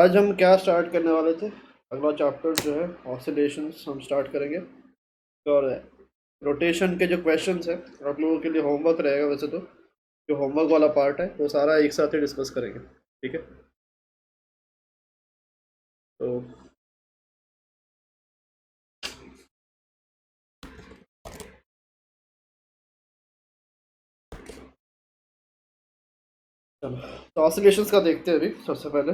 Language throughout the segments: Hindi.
आज हम क्या स्टार्ट करने वाले थे? अगला चैप्टर जो है ऑसिलेशंस हम स्टार्ट करेंगे। और रोटेशन के जो क्वेश्चंस है आप लोगों के लिए होमवर्क रहेगा। वैसे तो जो होमवर्क वाला पार्ट है वो सारा एक साथ ही डिस्कस करेंगे, ठीक है? तो चलो, तो ऑसिलेशंस का देखते हैं अभी सबसे पहले।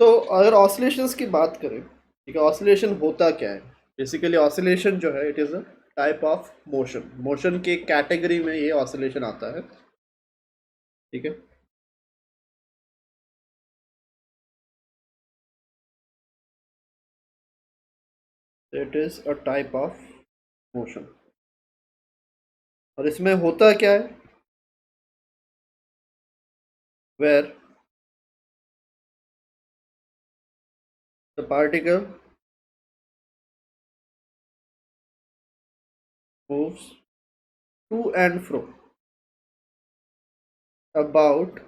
तो अगर ऑसिलेशंस की बात करें, ठीक है, ऑसिलेशन होता क्या है? बेसिकली ऑसिलेशन जो है it is a type of motion. Motion की कैटेगरी में ये ऑसिलेशन आता है, ठीक है? It is a type of motion. और इसमें होता क्या है? Where the particle moves to and fro about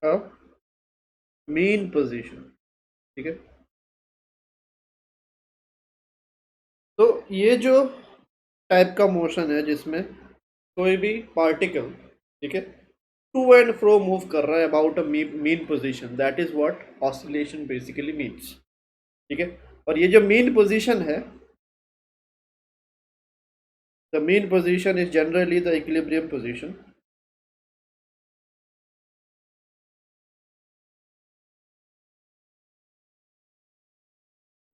a mean position, ठीक है? तो ये जो टाइप का मोशन है जिसमें कोई भी पार्टिकल, ठीक है, टू एंड फ्रो मूव कर रहा है about a mean position, that is what oscillation basically means, ठीक है? और ये जो मीन पोजीशन है, the mean position is generally the equilibrium position.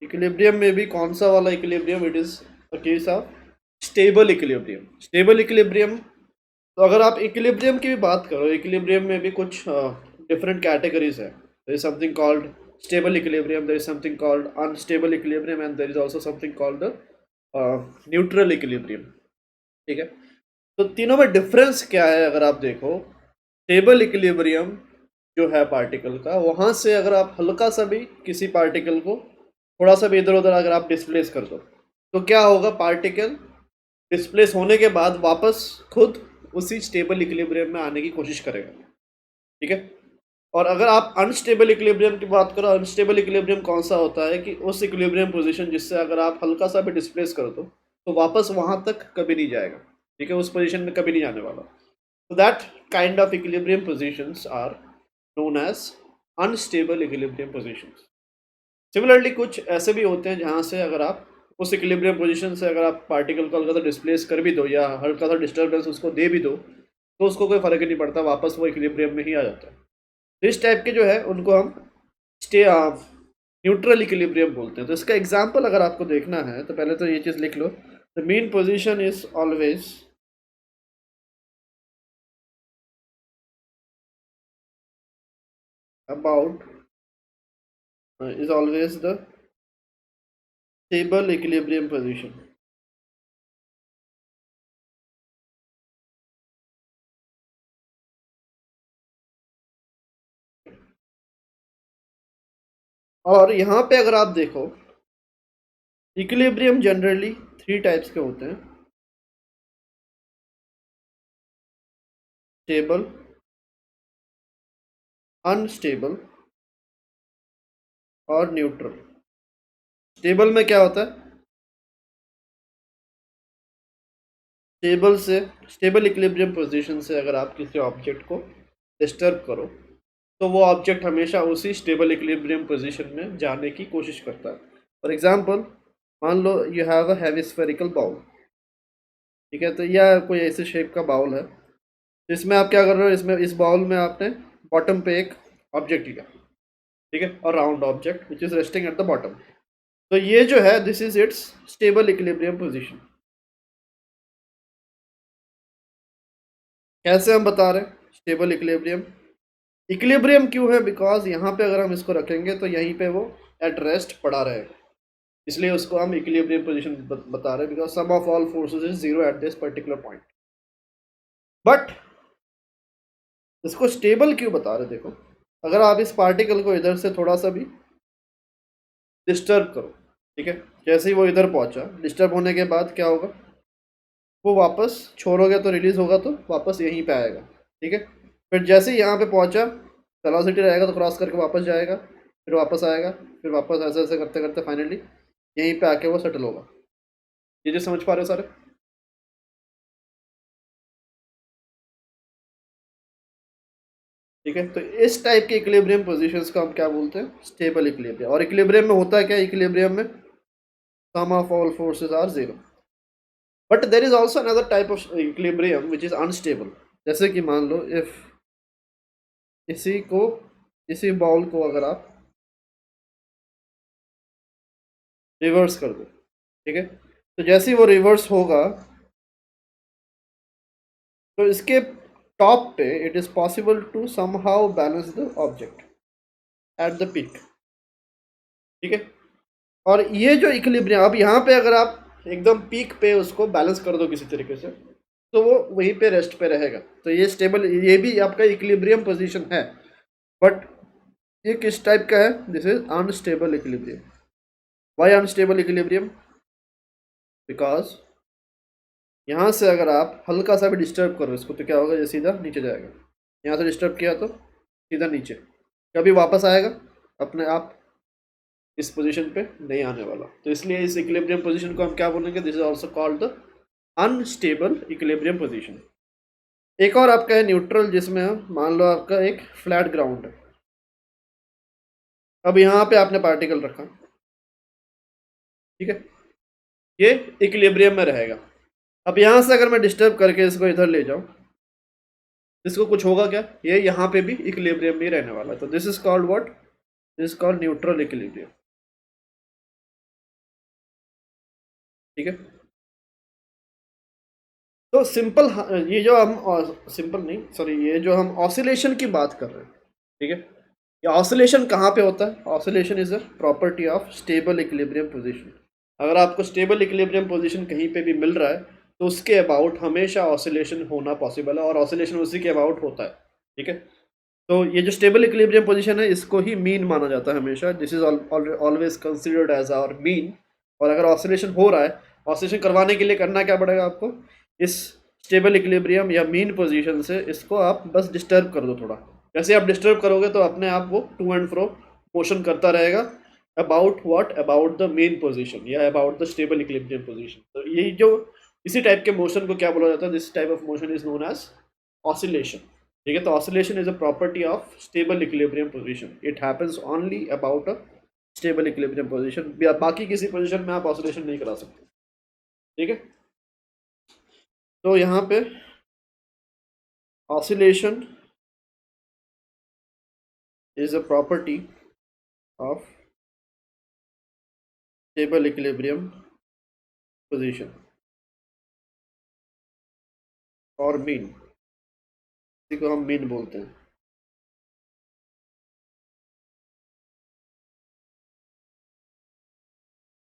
Equilibrium में भी कौन सा वाला equilibrium? It is a case of stable equilibrium. Stable equilibrium, तो अगर आप इक्विलिब्रियम की भी बात करो, इक्विलिब्रियम में भी कुछ डिफरेंट कैटेगरीज है। There is something called stable equilibrium, there is something called unstable equilibrium and there is also something called neutral equilibrium, ठीक है? तो तीनों में डिफरेंस क्या है? अगर आप देखो, स्टेबल इक्विलिब्रियम जो है पार्टिकल का, वहां से अगर आप हल्का सा भी किसी पार्टिकल को थोड़ा सा भी इधर उधर अगर आप डिस्प्लेस कर दो, तो क्या होगा? पार्टिकल डिस्प्लेस होने के बाद वापस खुद उसी स्टेबल इक्विलिब्रियम में आने की कोशिश करेगा, ठीक है? और अगर आप अनस्टेबल इक्विलिब्रियम की बात करो, अनस्टेबल इक्विलिब्रियम कौन सा होता है कि उस इक्विलिब्रियम पोजीशन जिससे अगर आप हल्का सा भी डिस्प्लेस कर दो तो वापस वहां तक कभी नहीं जाएगा, ठीक है? उस पोजीशन में कभी नहीं जाने वाला। तो that kind of equilibrium positions are known as unstable equilibrium positions. Similarly कुछ ऐसे भी होते हैं जहाँ से अगर आप उस इक्विलिब्रियम पोजीशन से अगर आप पार्टिकल को हल्का सा डिस्प्लेस कर भी दो या हल्का सा डिस्टर्बेंस उसको दे भी दो, तो उसको कोई फर्क ही नहीं पड़ता, वापस वो इक्विलिब्रियम में ही आ जाता है। तो इस टाइप के जो है उनको हम स्टे न्यूट्रल इक्विलिब्रियम बोलते हैं। तो इसका एग्जाम्पल अगर आपको देखना है तो पहले तो ये चीज़ लिख लो, the mean position is always about is always the stable equilibrium position। और यहाँ पे अगर आप देखो, इक्विलिब्रियम जनरली थ्री टाइप्स के होते हैं: स्टेबल, अनस्टेबल और न्यूट्रल। स्टेबल में क्या होता है? स्टेबल से, स्टेबल इक्विलिब्रियम पोजीशन से अगर आप किसी ऑब्जेक्ट को डिस्टर्ब करो तो वो ऑब्जेक्ट हमेशा उसी स्टेबल इक्विलिब्रियम पोजीशन में जाने की कोशिश करता है। फॉर एग्जांपल, मान लो you have a hemispherical bowl, ठीक है? तो यह कोई ऐसे शेप का बाउल है, इसमें आप क्या कर रहे हो? इसमें इस बाउल में आपने बॉटम पे एक ऑब्जेक्ट लिया, ठीक है, और round object which is resting at the bottom. तो ये जो है this is it's stable equilibrium position. कैसे हम बता रहे हैं स्टेबल इक्विलिब्रियम? इक्विलिब्रियम क्यों है? बिकॉज यहाँ पे अगर हम इसको रखेंगे तो यहीं पे वो एट रेस्ट पड़ा रहेगा, इसलिए उसको हम इक्विलिब्रियम पोजीशन बता रहे हैं, because sum of all forces is zero at this particular point. But इसको स्टेबल क्यों बता रहे? देखो, अगर आप इस पार्टिकल को इधर से थोड़ा सा भी डिस्टर्ब करो, ठीक है। जैसे ही वो इधर पहुंचा, डिस्टर्ब होने के बाद क्या होगा, वो वापस छोड़ोगे तो रिलीज होगा तो वापस यहीं पे आएगा, ठीक है। फिर जैसे ही यहाँ पे पहुंचा, वेलोसिटी रहेगा तो क्रॉस करके वापस जाएगा, फिर वापस आएगा, फिर वापस ऐसे ऐसे करते करते फाइनली यहीं पे आके वो सेटल होगा। ये जो समझ पा रहे हो सारे? ठीक है, तो इस टाइप के इक्विलिब्रियम पोजीशंस को हम क्या बोलते हैं, स्टेबल इक्विलिब्रियम। और इक्विलिब्रियम में होता है क्या, इक्विलिब्रियम में sum of all forces are zero. But there is also another type of equilibrium which is unstable. जैसे कि मान लो इफ इसी बॉल को अगर आप रिवर्स कर दो, ठीक है, तो जैसे ही वो रिवर्स होगा तो इसके टॉप पे it is possible to somehow balance the object at the peak, ठीक है। और ये जो इक्विलिब्रियम, अब यहाँ पे अगर आप एकदम पीक पे उसको बैलेंस कर दो किसी तरीके से, तो वो वहीं पे रेस्ट पे रहेगा। तो ये स्टेबल, ये भी आपका इक्विलिब्रियम पोजीशन है, बट ये किस टाइप का है, this is unstable equilibrium. Why unstable equilibrium? Because यहाँ से अगर आप हल्का सा भी डिस्टर्ब करो इसको तो क्या होगा, ये सीधा नीचे जाएगा। यहाँ से डिस्टर्ब किया तो सीधा नीचे, कभी वापस आएगा अपने आप इस पोजीशन पे नहीं आने वाला। तो इसलिए इस इक्विलिब्रियम पोजीशन को हम क्या बोलेंगे, this is also called the unstable equilibrium position. एक और आपका है न्यूट्रल, जिसमें हम मान लो आपका एक फ्लैट ग्राउंड है, अब यहाँ पे आपने पार्टिकल रखा, ठीक है, ये इक्विलिब्रियम में रहेगा। अब यहाँ से अगर मैं डिस्टर्ब करके इसको इधर ले जाऊँ, इसको कुछ होगा क्या, ये यहाँ पे भी इक्विलिब्रियम में रहने वाला है। तो this is called what, this is called neutral equilibrium, ठीक है। तो सिंपल, ये जो हम सिंपल नहीं, सॉरी, ये जो हम ऑसिलेशन की बात कर रहे हैं, ठीक है, ये ऑसिलेशन कहाँ पे होता है, oscillation is a property of stable equilibrium position. अगर आपको स्टेबल इक्विलिब्रियम पोजीशन कहीं पे भी मिल रहा है तो उसके अबाउट हमेशा ऑसिलेशन होना पॉसिबल है, और ऑसिलेशन उसी के अबाउट होता है, ठीक है। तो ये जो स्टेबल इक्विलिब्रियम पोजीशन है इसको ही मीन माना जाता है हमेशा, this is always considered as our mean. और अगर ऑसिलेशन हो रहा है, ऑसिलेशन करवाने के लिए करना क्या पड़ेगा आपको, इस स्टेबल इक्विलिब्रियम या मीन पोजीशन से इसको आप बस डिस्टर्ब कर दो थोड़ा। जैसे आप डिस्टर्ब करोगे तो अपने आप वो टू एंड फ्रो मोशन करता रहेगा about what, about the mean position या about the stable equilibrium position. तो यही जो इसी टाइप के मोशन को क्या बोला जाता है, this type of motion is known as oscillation, ठीक है। तो oscillation is a property of stable equilibrium position, it happens only about a stable equilibrium position, बाकी किसी पोजीशन में आप ऑसिलेशन नहीं करा सकते, ठीक है। तो यहाँ पे oscillation is a property of stable equilibrium position और मीन, इसी को हम मीन बोलते हैं,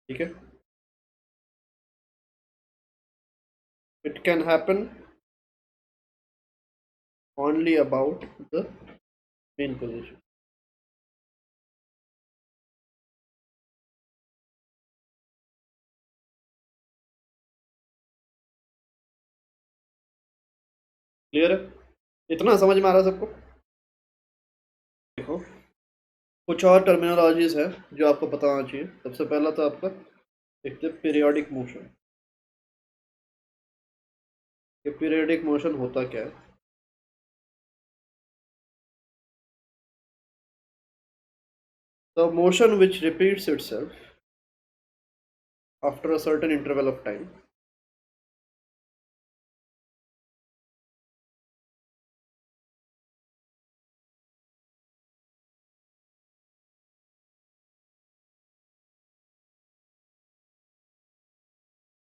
ठीक है। It can happen only about the mean position. Clear है? इतना समझ में आ रहा है सबको? देखो, कुछ और टर्मिनोलॉजीज है जो आपको पता होना चाहिए। सबसे पहला तो आपका एक तो पीरियोडिक मोशन। ये पीरियोडिक मोशन होता क्या है, the motion which repeats itself after a certain interval of time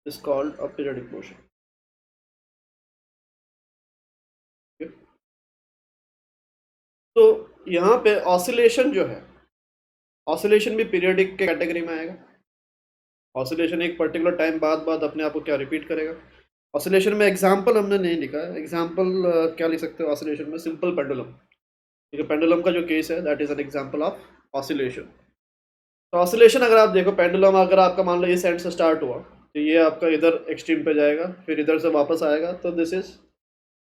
is called a periodic motion, okay? तो यहाँ पे ऑसिलेशन जो है, ऑसिलेशन भी पीरियोडिक के कैटेगरी में आएगा। ऑसिलेशन एक पर्टिकुलर टाइम बाद अपने आप को क्या रिपीट करेगा। ऑसिलेशन में एग्जांपल हमने नहीं लिखा है, एग्जांपल क्या लिख सकते हो ऑसिलेशन में, सिंपल पेंडुलम, ठीक है। पेंडुलम का जो केस है that is an example of oscillation. तो ऑसिलेशन अगर आप देखो पेंडुलम, अगर आपका मान लो इस एंड से स्टार्ट हुआ तो ये आपका इधर एक्सट्रीम पे जाएगा, फिर इधर से वापस आएगा, तो this is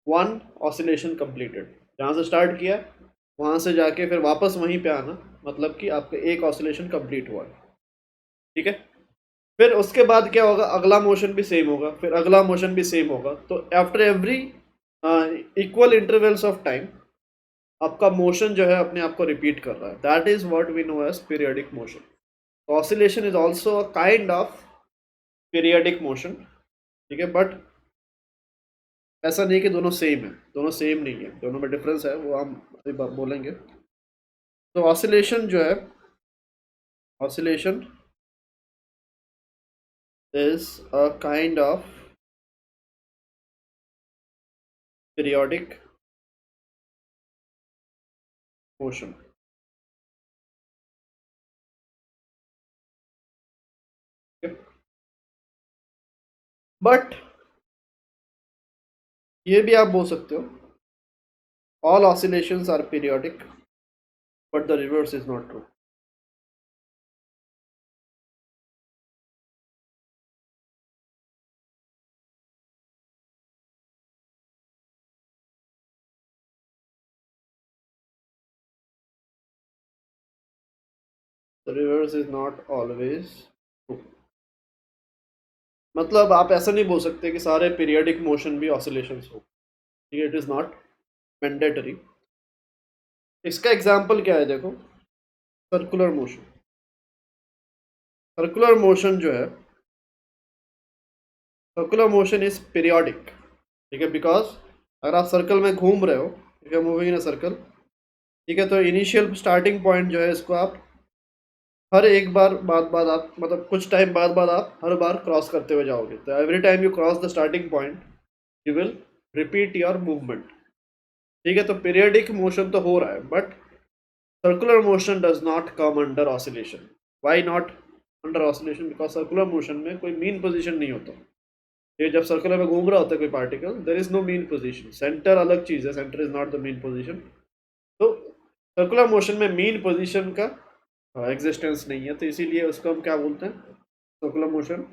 one oscillation completed. जहाँ से स्टार्ट किया वहाँ से जाके फिर वापस वहीं पे आना, मतलब कि आपका एक ऑसिलेशन कंप्लीट हुआ है। ठीक है, फिर उसके बाद क्या होगा, अगला मोशन भी सेम होगा, फिर अगला मोशन भी सेम होगा। तो after every equal intervals of time आपका मोशन जो है अपने आप को रिपीट कर रहा है। That is what we know as periodic motion. Oscillation is also a kind of periodic motion. ठीक है, बट ऐसा नहीं कि दोनों सेम है, दोनों सेम नहीं है, दोनों में डिफरेंस है, वो हम अभी बोलेंगे। तो ऑसिलेशन जो है, oscillation is a kind of periodic motion. But ये भी आप बोल सकते हो all oscillations are periodic, but the reverse is not true. The reverse is not always true. मतलब आप ऐसा नहीं बोल सकते कि सारे पीरियोडिक मोशन भी ऑसिलेशंस हो। ठीक है, इट इज नॉट मैंडेटरी। इसका एग्जांपल क्या है, देखो, सर्कुलर मोशन। सर्कुलर मोशन जो है, सर्कुलर मोशन इज पीरियोडिक। ठीक है, बिकॉज अगर आप सर्कल में घूम रहे हो, ठीक है, मूविंग इन अ सर्कल, ठीक है, तो इनिशियल स्टार्टिंग पॉइंट जो है इसको आप हर एक बार बाद आप, मतलब कुछ टाइम बाद आप हर बार क्रॉस करते हुए जाओगे। तो every time you cross the starting point you will repeat your movement. ठीक है, तो पीरियडिक मोशन तो हो रहा है, but circular motion does not come under oscillation. Why not under oscillation? Because circular motion में कोई मीन पोजीशन नहीं होता। ये जब सर्कुलर में घूम रहा होता है कोई particle, there is no mean position. Centre अलग चीज है, centre is not the mean position. तो सर्कुलर मोशन में मीन पोजीशन का एग्जिस्टेंस नहीं है, तो इसीलिए उसको हम क्या बोलते हैं, circular motion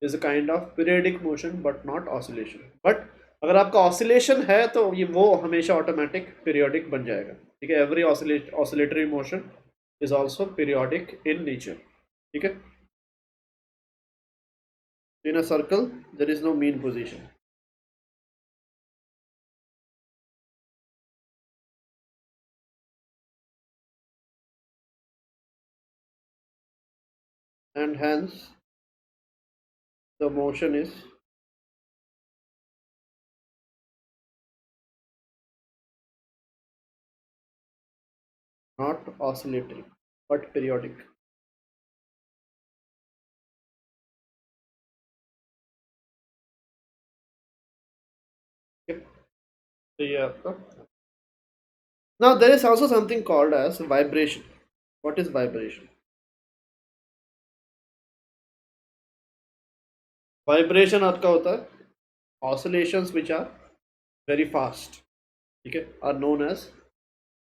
is a kind of periodic motion but not oscillation. But अगर आपका ऑसिलेशन है तो ये वो हमेशा ऑटोमेटिक पीरियोडिक बन जाएगा। ठीक है, every oscillatory motion is also periodic in nature. ठीक है, in a circle there is no mean position. And hence the motion is not oscillatory but periodic. तो ये आपका, now there is also something called as vibration. What is vibration? Vibration आपका होता है oscillations which are very fast. ठीक है, are known as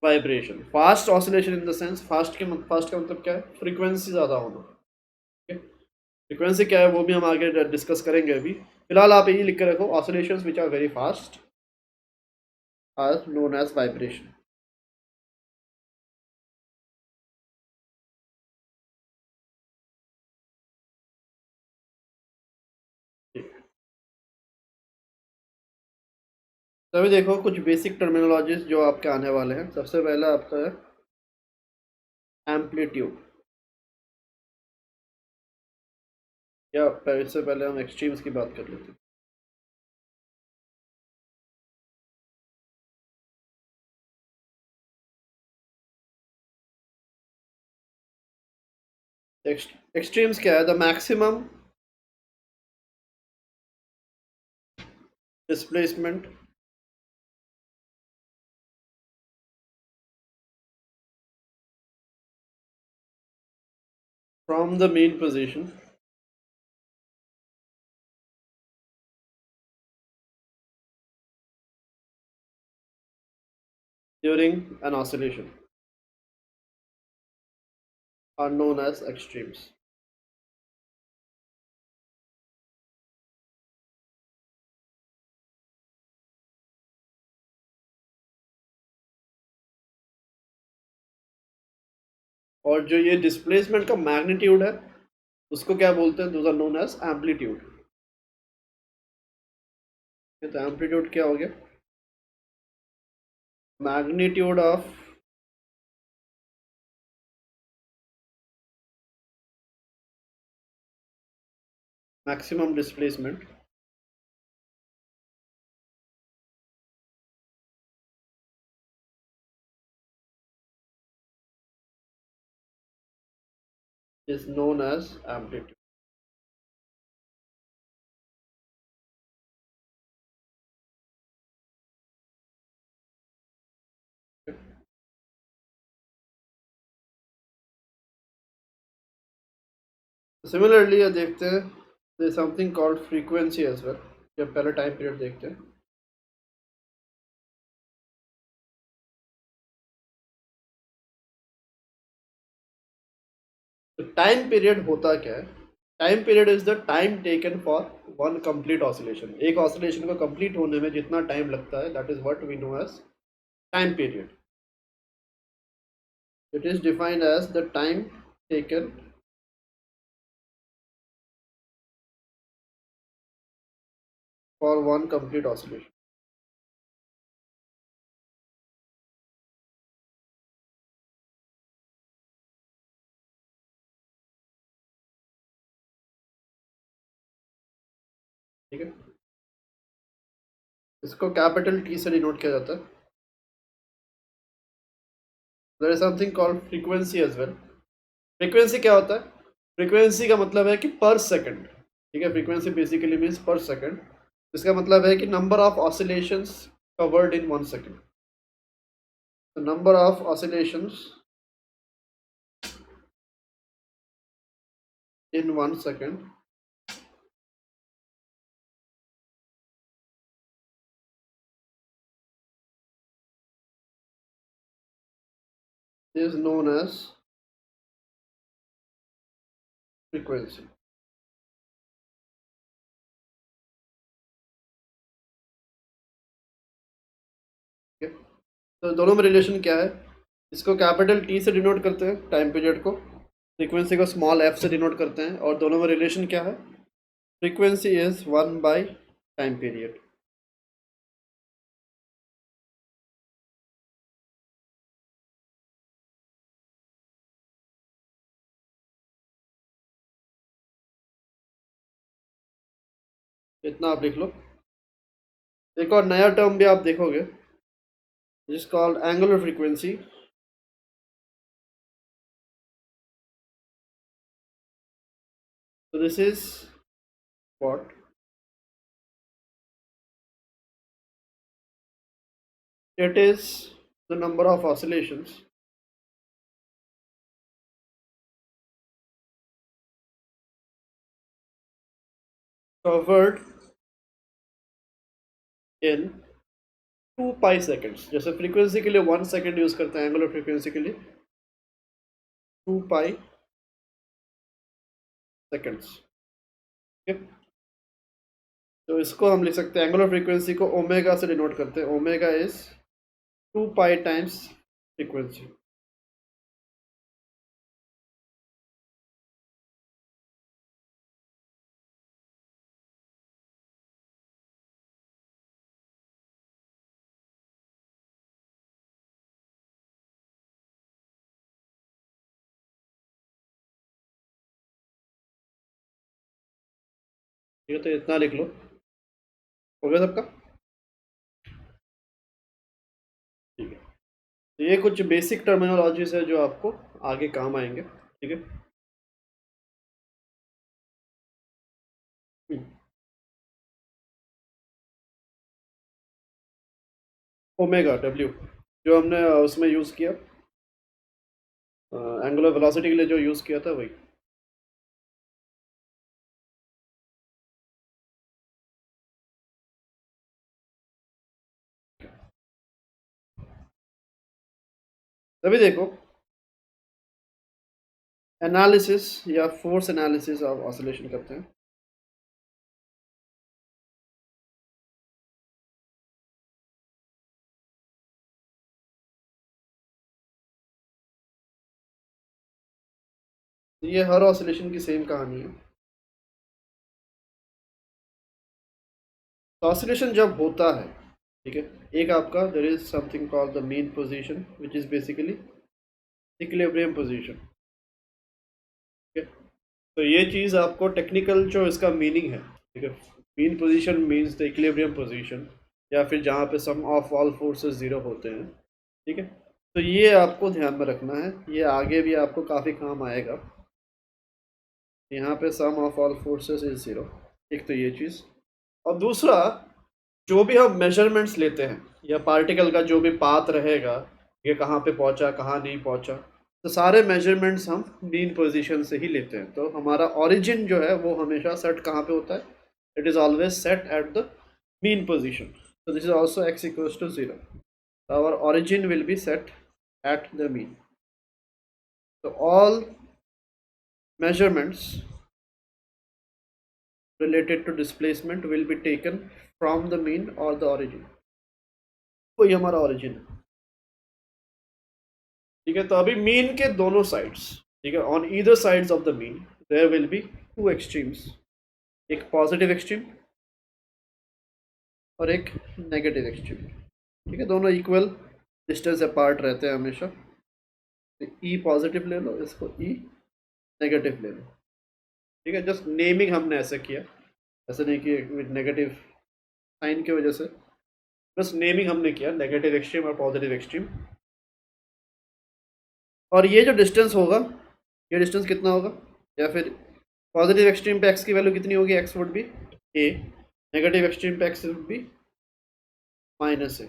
vibration. Fast oscillation in the sense, fast का मतलब क्या है, फ्रीक्वेंसी ज़्यादा होना। ठीक है, फ्रीक्वेंसी क्या है वो भी हम आगे डिस्कस करेंगे। अभी फिलहाल आप यही लिख के रखो, oscillations which are very fast are known as vibration. तो अभी देखो कुछ बेसिक टर्मिनोलॉजीज जो आपके आने वाले हैं। सबसे पहला आपका है एम्पलीट्यूड, या इससे पहले हम एक्सट्रीम्स की बात कर लेते हैं। एक्सट्रीम्स क्या है, the maximum displacement from the mean position during an oscillation. are known as extremes. और जो ये डिस्प्लेसमेंट का मैग्नीट्यूड है उसको क्या बोलते हैं? Those are known as amplitude. तो एम्पलीट्यूड क्या हो गया? Magnitude of maximum displacement is known as amplitude. Similarly ये देखते हैं, there is something called frequency as well. जब पहले टाइम पीरियड देखते हैं, तो टाइम पीरियड होता क्या है? Time period is the time taken for one complete oscillation. एक ऑसिलेशन को कंप्लीट होने में जितना टाइम लगता है, that is what we know as time period. It is defined as the time taken for one complete oscillation. ठीक है, इसको कैपिटल टी से डिनोट किया जाता है. There is something called frequency as well. Frequency क्या होता है? फ्रीक्वेंसी का मतलब है कि पर सेकंड. ठीक है, फ्रीक्वेंसी बेसिकली मीन्स पर सेकंड. इसका मतलब है कि number of oscillations covered in 1 second. The number of oscillations in 1 second is known as frequency. ठीक है, तो दोनों में रिलेशन क्या है? इसको कैपिटल टी से डिनोट करते हैं टाइम पीरियड को, फ्रीक्वेंसी को स्मॉल एफ से डिनोट करते हैं, और दोनों में रिलेशन क्या है? Frequency is 1 by time period. इतना आप लिख लो. एक और नया टर्म भी आप देखोगे, जिस called angular frequency. So this is what? It is the number of oscillations covered in 2 pi seconds. जैसे फ्रीक्वेंसी के लिए 1 सेकेंड यूज करते हैं, एंगुलर फ्रीक्वेंसी के लिए 2 पाई सेकेंड्स. ठीक है, तो इसको हम लिख सकते हैं, एंगुलर फ्रीक्वेंसी को ओमेगा से डिनोट करते हैं. Omega is 2 pi times frequency. ठीक है, तो इतना लिख लो. हो गया सबका? ठीक है, तो ये कुछ बेसिक टर्मिनोलॉजीज है जो आपको आगे काम आएंगे. ठीक है. ओमेगा डब्ल्यू जो हमने उसमें यूज़ किया, एंगुलर वेलोसिटी के लिए जो यूज़ किया था वही. तभी देखो, एनालिसिस या फोर्स एनालिसिस ऑफ ऑसिलेशन करते हैं। ये हर ऑसिलेशन की सेम कहानी है। ऑसिलेशन जब होता है, ठीक है, एक आपका there is something called the mean position which is basically equilibrium position, ठीक है। तो ये चीज़ आपको टेक्निकल जो इसका मीनिंग है, ठीक है, mean position means the equilibrium position, या फिर जहाँ पे sum of all forces zero होते हैं, ठीक है। तो ये आपको ध्यान में रखना है, ये आगे भी आपको काफ़ी काम आएगा। यहाँ पे sum of all forces is zero, एक तो ये चीज़। और दूसरा, जो भी हम मेजरमेंट्स लेते हैं या पार्टिकल का जो भी पाथ रहेगा, ये कहाँ पे पहुँचा कहाँ नहीं पहुँचा, तो सारे मेजरमेंट्स हम मीन पोजीशन से ही लेते हैं। तो हमारा ओरिजिन जो है वो हमेशा सेट कहाँ पे होता है, it is always set at the mean position. so this is also x equals to 0. Our origin will be set at the mean. So all measurements related to displacement will be taken from the mean or the origin. वही हमारा origin है, ठीक है। तो अभी मीन के दोनों साइड्स, ठीक है, on either sides of the mean there will be two extremes, एक पॉजिटिव एक्सट्रीम और एक नेगेटिव एक्सट्रीम, ठीक है। दोनों इक्वल डिस्टेंस अपार्ट रहते हैं हमेशा। ई पॉजिटिव ले लो, इसको ई नेगेटिव ले लो, ठीक है। जस्ट नेमिंग हमने ऐसे किया, ऐसे नहीं कि नेगेटिव साइन की वजह से, बस नेमिंग हमने किया नेगेटिव एक्सट्रीम और पॉजिटिव एक्सट्रीम। और ये जो डिस्टेंस होगा, ये डिस्टेंस कितना होगा, या फिर पॉजिटिव एक्सट्रीम पे एक्स की वैल्यू कितनी होगी, x would be A, negative extreme पे एक्स वुड बी माइनस ए,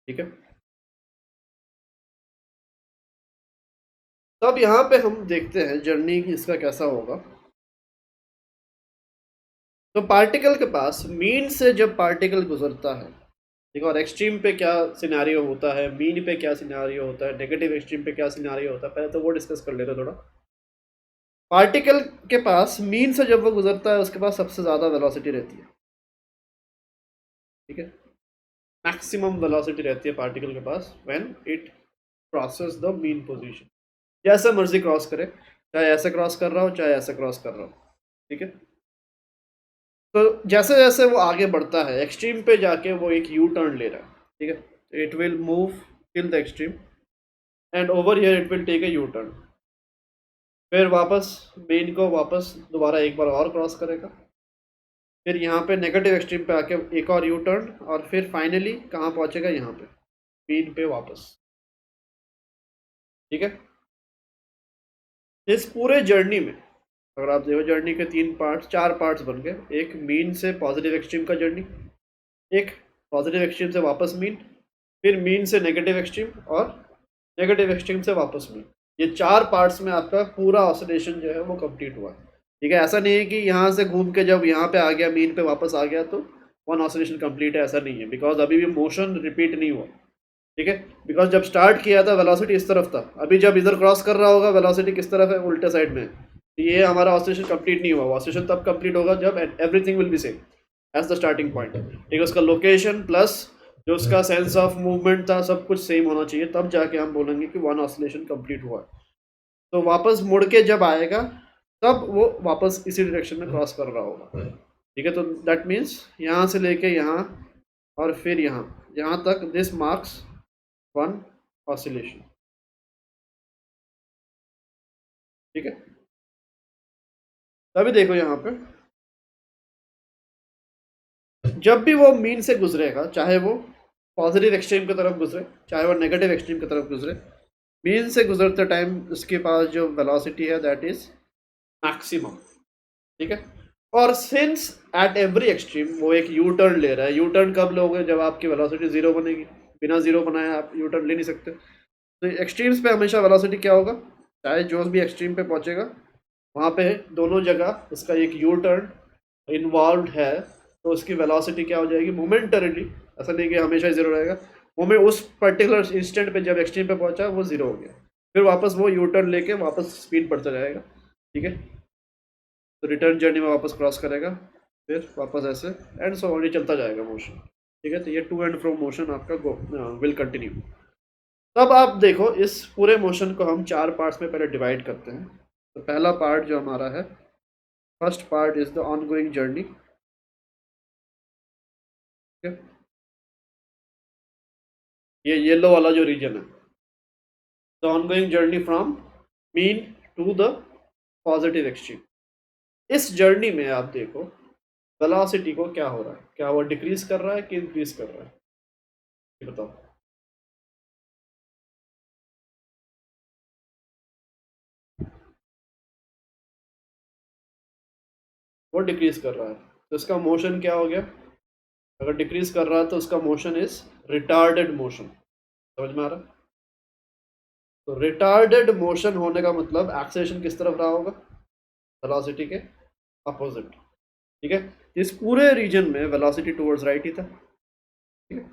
ठीक है। तो अब यहाँ पे हम देखते हैं जर्नी इसका कैसा होगा। तो पार्टिकल के पास मीन से जब पार्टिकल गुजरता है, ठीक है, और एक्सट्रीम पे क्या सिनेरियो होता है, मीन पे क्या सिनेरियो होता है, नेगेटिव एक्सट्रीम पे क्या सिनेरियो होता है, पहले तो वो डिस्कस कर लेते थोड़ा। पार्टिकल के पास मीन से जब वो गुजरता है उसके पास सबसे ज़्यादा वेलोसिटी रहती है, ठीक है, मैक्सिमम वेलोसिटी रहती है पार्टिकल के पास when it crosses the mean position. जैसे मर्जी क्रॉस करे, चाहे ऐसे क्रॉस कर रहा हो चाहे ऐसे क्रॉस कर रहा हो, ठीक है। तो जैसे जैसे वो आगे बढ़ता है एक्सट्रीम पे जाके वो एक यू टर्न ले रहा है, ठीक है। It will move till the extreme and over here it will take a U turn, फिर वापस मेन को वापस दोबारा एक बार और क्रॉस करेगा, फिर यहाँ पे नेगेटिव एक्सट्रीम पे आके एक और यू टर्न, और फिर फाइनली कहाँ पहुँचेगा, यहाँ पे मेन पे वापस, ठीक है। इस पूरे जर्नी में अगर आप देखो जर्नी के तीन पार्ट्स, चार पार्ट्स बन गए, एक मीन से पॉजिटिव एक्सट्रीम का जर्नी, एक पॉजिटिव एक्सट्रीम से वापस मीन, फिर मीन से नेगेटिव एक्सट्रीम, और नेगेटिव एक्सट्रीम से वापस मीन। ये चार पार्ट्स में आपका पूरा ऑसिलेशन जो है वो कंप्लीट हुआ, ठीक है। ऐसा नहीं है कि यहाँ से घूम के जब यहाँ पे आ गया मीन पे वापस आ गया तो वन ऑसिलेशन कंप्लीट है, ऐसा नहीं है, बिकॉज अभी भी मोशन रिपीट नहीं हुआ, ठीक है। बिकॉज जब स्टार्ट किया था वेलोसिटी इस तरफ था, अभी जब इधर क्रॉस कर रहा होगा वेलोसिटी किस तरफ है, उल्टे साइड में। ये हमारा ऑसिलेशन कंप्लीट नहीं हुआ, ऑसिलेशन तब कंप्लीट होगा जब everything will be same as the starting point, ठीक है। उसका लोकेशन प्लस जो उसका सेंस ऑफ मूवमेंट था सब कुछ सेम होना चाहिए, तब जाके हम बोलेंगे कि वन ऑसिलेशन कंप्लीट हुआ। तो वापस मुड़ के जब आएगा तब वो वापस इसी डायरेक्शन में क्रॉस कर रहा होगा, ठीक है। तो दैट मीन्स यहाँ से लेके यहाँ और फिर यहाँ तक दिस मार्क्स वन ऑसिलेशन, ठीक है। तभी देखो यहाँ पे जब भी वो मीन से गुजरेगा, चाहे वो पॉजिटिव एक्सट्रीम की तरफ गुजरे चाहे वो नेगेटिव एक्सट्रीम की तरफ गुजरे, मीन से गुजरते टाइम उसके पास जो वेलोसिटी है दैट इज मैक्सिमम, ठीक है। और सिंस एट एवरी एक्सट्रीम वो एक यू टर्न ले रहा है, यू टर्न कब लोगे, जब आपकी वेलोसिटी जीरो बनेगी, बिना जीरो बनाए आप यू टर्न ले नहीं सकते। तो एक्सट्रीम्स पे हमेशा वेलोसिटी क्या होगा, चाहे जो भी एक्सट्रीम पे पहुंचेगा वहाँ पे दोनों जगह उसका एक यू टर्न इन्वॉल्व है, तो उसकी वेलोसिटी क्या हो जाएगी मोमेंटरीली, ऐसा नहीं कि हमेशा ज़ीरो रहेगा, मोमेंट उस पर्टिकुलर इंस्टेंट पे जब एक्सट्रीम पे पहुंचा वो ज़ीरो हो गया, फिर वापस वो यू टर्न लेके वापस स्पीड बढ़ता जाएगा, ठीक है। तो रिटर्न जर्नी में वापस क्रॉस करेगा, फिर वापस ऐसे एंड सो ऑन चलता जाएगा मोशन, ठीक है। तो ये टू एंड फ्रो मोशन आपका विल कंटिन्यू। तब आप देखो इस पूरे मोशन को हम 4 पार्ट्स में पहले डिवाइड करते हैं। तो पहला पार्ट जो हमारा है, first part is the ongoing journey, ठीक है। ये येलो वाला जो रीजन है, the ongoing journey from mean to the positive extreme. इस जर्नी में आप देखो वेलोसिटी को क्या हो रहा है, क्या वो डिक्रीज कर रहा है कि इंक्रीज कर रहा है, ये बताओ। वो डिक्रीज कर रहा है, तो इसका मोशन क्या हो गया, अगर डिक्रीज कर रहा है तो उसका मोशन इज रिटार्डेड मोशन, समझ में आ रहा है। तो रिटार्डेड मोशन होने का मतलब एक्सेलरेशन किस तरफ रहा होगा, वेलोसिटी के अपोजिट, ठीक है। इस पूरे रीजन में वेलोसिटी टुवर्ड्स राइट ही था, ठीक है।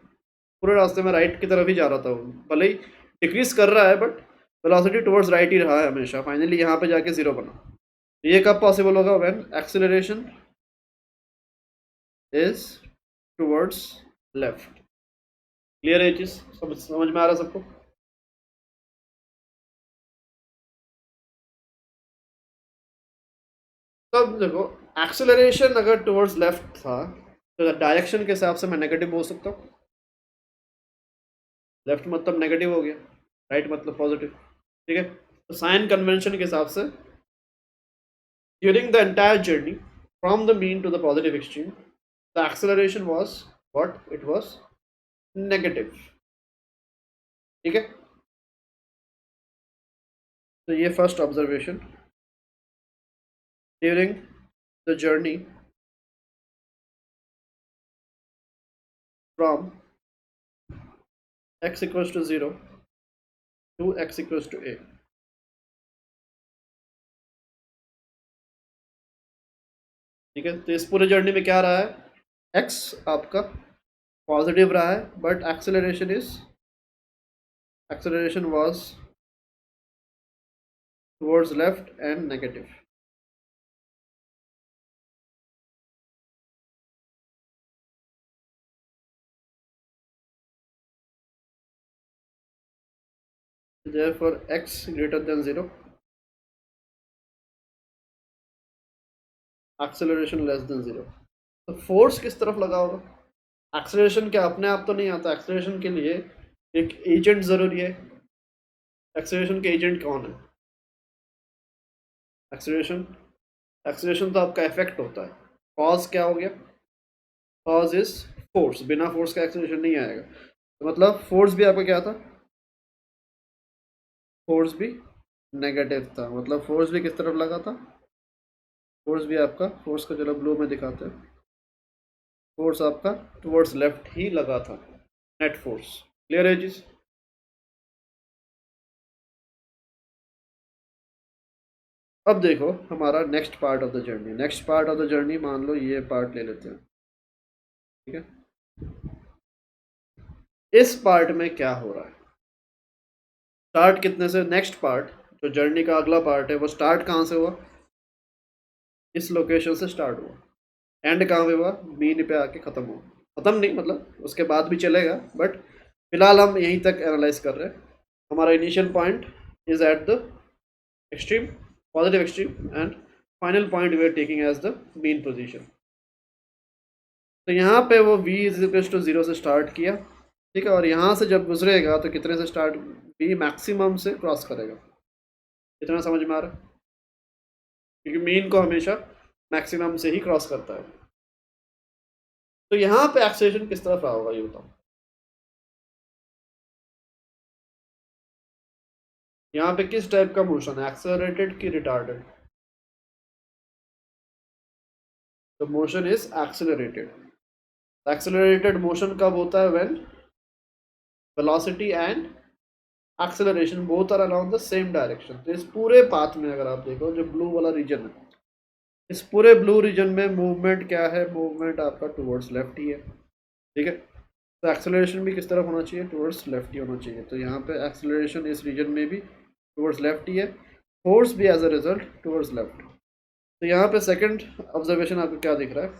पूरे रास्ते में राइट की तरफ ही जा रहा था वो, भले ही डिक्रीज कर रहा है बट वेलोसिटी टुवर्ड्स राइट ही रहा है हमेशा, फाइनली यहाँ पे जाके जीरो बना। तो ये कब पॉसिबल होगा, when acceleration is towards left. Clear है ये चीज, समझ में आ रहा है सबको। तब देखो एक्सेलरेशन अगर टुवर्ड्स लेफ्ट था तो डायरेक्शन के हिसाब से मैं नेगेटिव बोल सकता हूँ, लेफ्ट मतलब नेगेटिव हो गया, राइट मतलब पॉजिटिव, ठीक है। तो साइन कन्वेंशन के हिसाब से during the entire journey from the mean to the positive extreme the acceleration was what, it was negative, ठीक है। तो ये first observation, during the journey from x equals to 0 to x equals to a, ठीक है। तो इस पूरे जर्नी में क्या रहा है, x आपका पॉजिटिव रहा है but acceleration was towards left and negative, therefore x greater than 0, acceleration less than 0। तो फोर्स किस तरफ लगा होगा, एक्सेलरेशन क्या अपने आप तो नहीं आता, एक्सेलरेशन के लिए एक एजेंट जरूरी है। एक्सेलरेशन के एजेंट कौन है, एक्सेलरेशन, एक्सेलरेशन तो आपका इफेक्ट होता है, कॉज क्या हो गया, कॉज इज फोर्स, बिना फोर्स का एक्सेलरेशन नहीं आएगा। तो मतलब फोर्स भी आपका क्या था, फोर्स भी नेगेटिव था, मतलब फोर्स भी किस तरफ लगा था, फोर्स भी आपका, फोर्स को चलो ब्लू में दिखाते हैं, फोर्स आपका टुवर्ड्स लेफ्ट ही लगा था, नेट फोर्स। क्लियर है चीज। अब देखो हमारा next part of the journey, next part of the journey मान लो ये पार्ट ले लेते हैं, ठीक है। इस पार्ट में क्या हो रहा है, स्टार्ट कितने से, नेक्स्ट पार्ट जो जर्नी का अगला पार्ट है वो स्टार्ट कहाँ से हुआ, इस लोकेशन से स्टार्ट हुआ, एंड कहाँ पे हुआ, मीन पे आके खत्म हुआ, खत्म नहीं मतलब उसके बाद भी चलेगा बट फिलहाल हम यहीं तक एनालाइज कर रहे हैं। हमारा initial point is at the extreme, positive extreme, and final point we are taking as the mean position. तो यहाँ पे वो v इज इक्वल टू 0 से स्टार्ट किया, ठीक है, और यहाँ से जब गुजरेगा तो कितने से स्टार्ट, v मैक्सिमम से क्रॉस करेगा, इतना समझ में आ रहा है, क्योंकि मीन को हमेशा मैक्सिमम से ही क्रॉस करता है। तो यहाँ पे एक्सेलरेशन किस तरफ रहा होगा ये बताओ, यहाँ पे किस टाइप का मोशन है, एक्सेलरेटेड की रिटार्डेड, तो motion is accelerated. Accelerated motion कब होता है, when velocity and acceleration both are around the same direction. तो इस पूरे पाथ में अगर आप देखो जो ब्लू वाला रीजन है, इस पूरे ब्लू रीजन में मूवमेंट क्या है, मूवमेंट आपका टुवर्ड्स लेफ्ट ही है, ठीक है। तो एक्सेलरेशन भी किस तरफ होना चाहिए, टुवर्ड्स लेफ्ट ही होना चाहिए। तो यहाँ पे एक्सेलरेशन इस रीजन में भी टुवर्ड्स लेफ्ट ही है, फोर्स भी as a result towards left. तो यहाँ पे सेकंड ऑब्जर्वेशन आपको क्या दिख रहा है,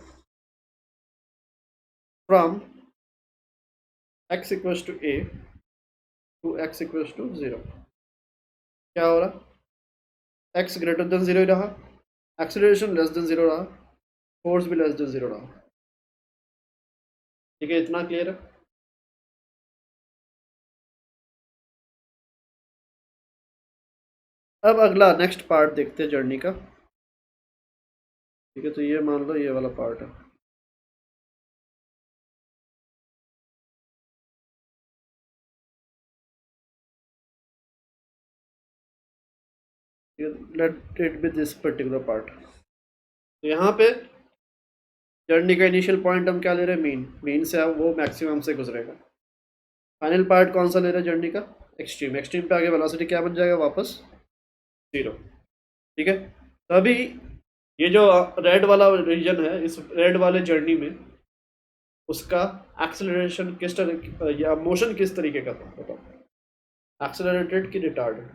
from x equals to a to x equals to 0 क्या हो रहा, x ग्रेटर देन 0 रहा, एक्सेलरेशन लेस देन 0 रहा, फोर्स भी लेस देन 0 रहा, ठीक है। इतना क्लियर है। अब अगला नेक्स्ट पार्ट देखते हैं जर्नी का, ठीक है। तो ये मान लो ये वाला पार्ट है, let it be this particular part. तो यहाँ पे जर्नी का इनिशियल पॉइंट हम क्या ले रहे हैं, मीन, मीन से अब वो मैक्सिमम से गुजरेगा। फाइनल पार्ट कौन सा ले रहे हैं जर्नी का, एक्सट्रीम, एक्सट्रीम पे आगे वेलोसिटी क्या बन जाएगा, वापस 0, ठीक है। तो अभी ये जो रेड वाला रीजन है, इस रेड वाले जर्नी में उसका एक्सेलरेशन किस तरह या मोशन किस तरीके का था बताओ, एक्सेलरेटेड कि रिटार्डेड,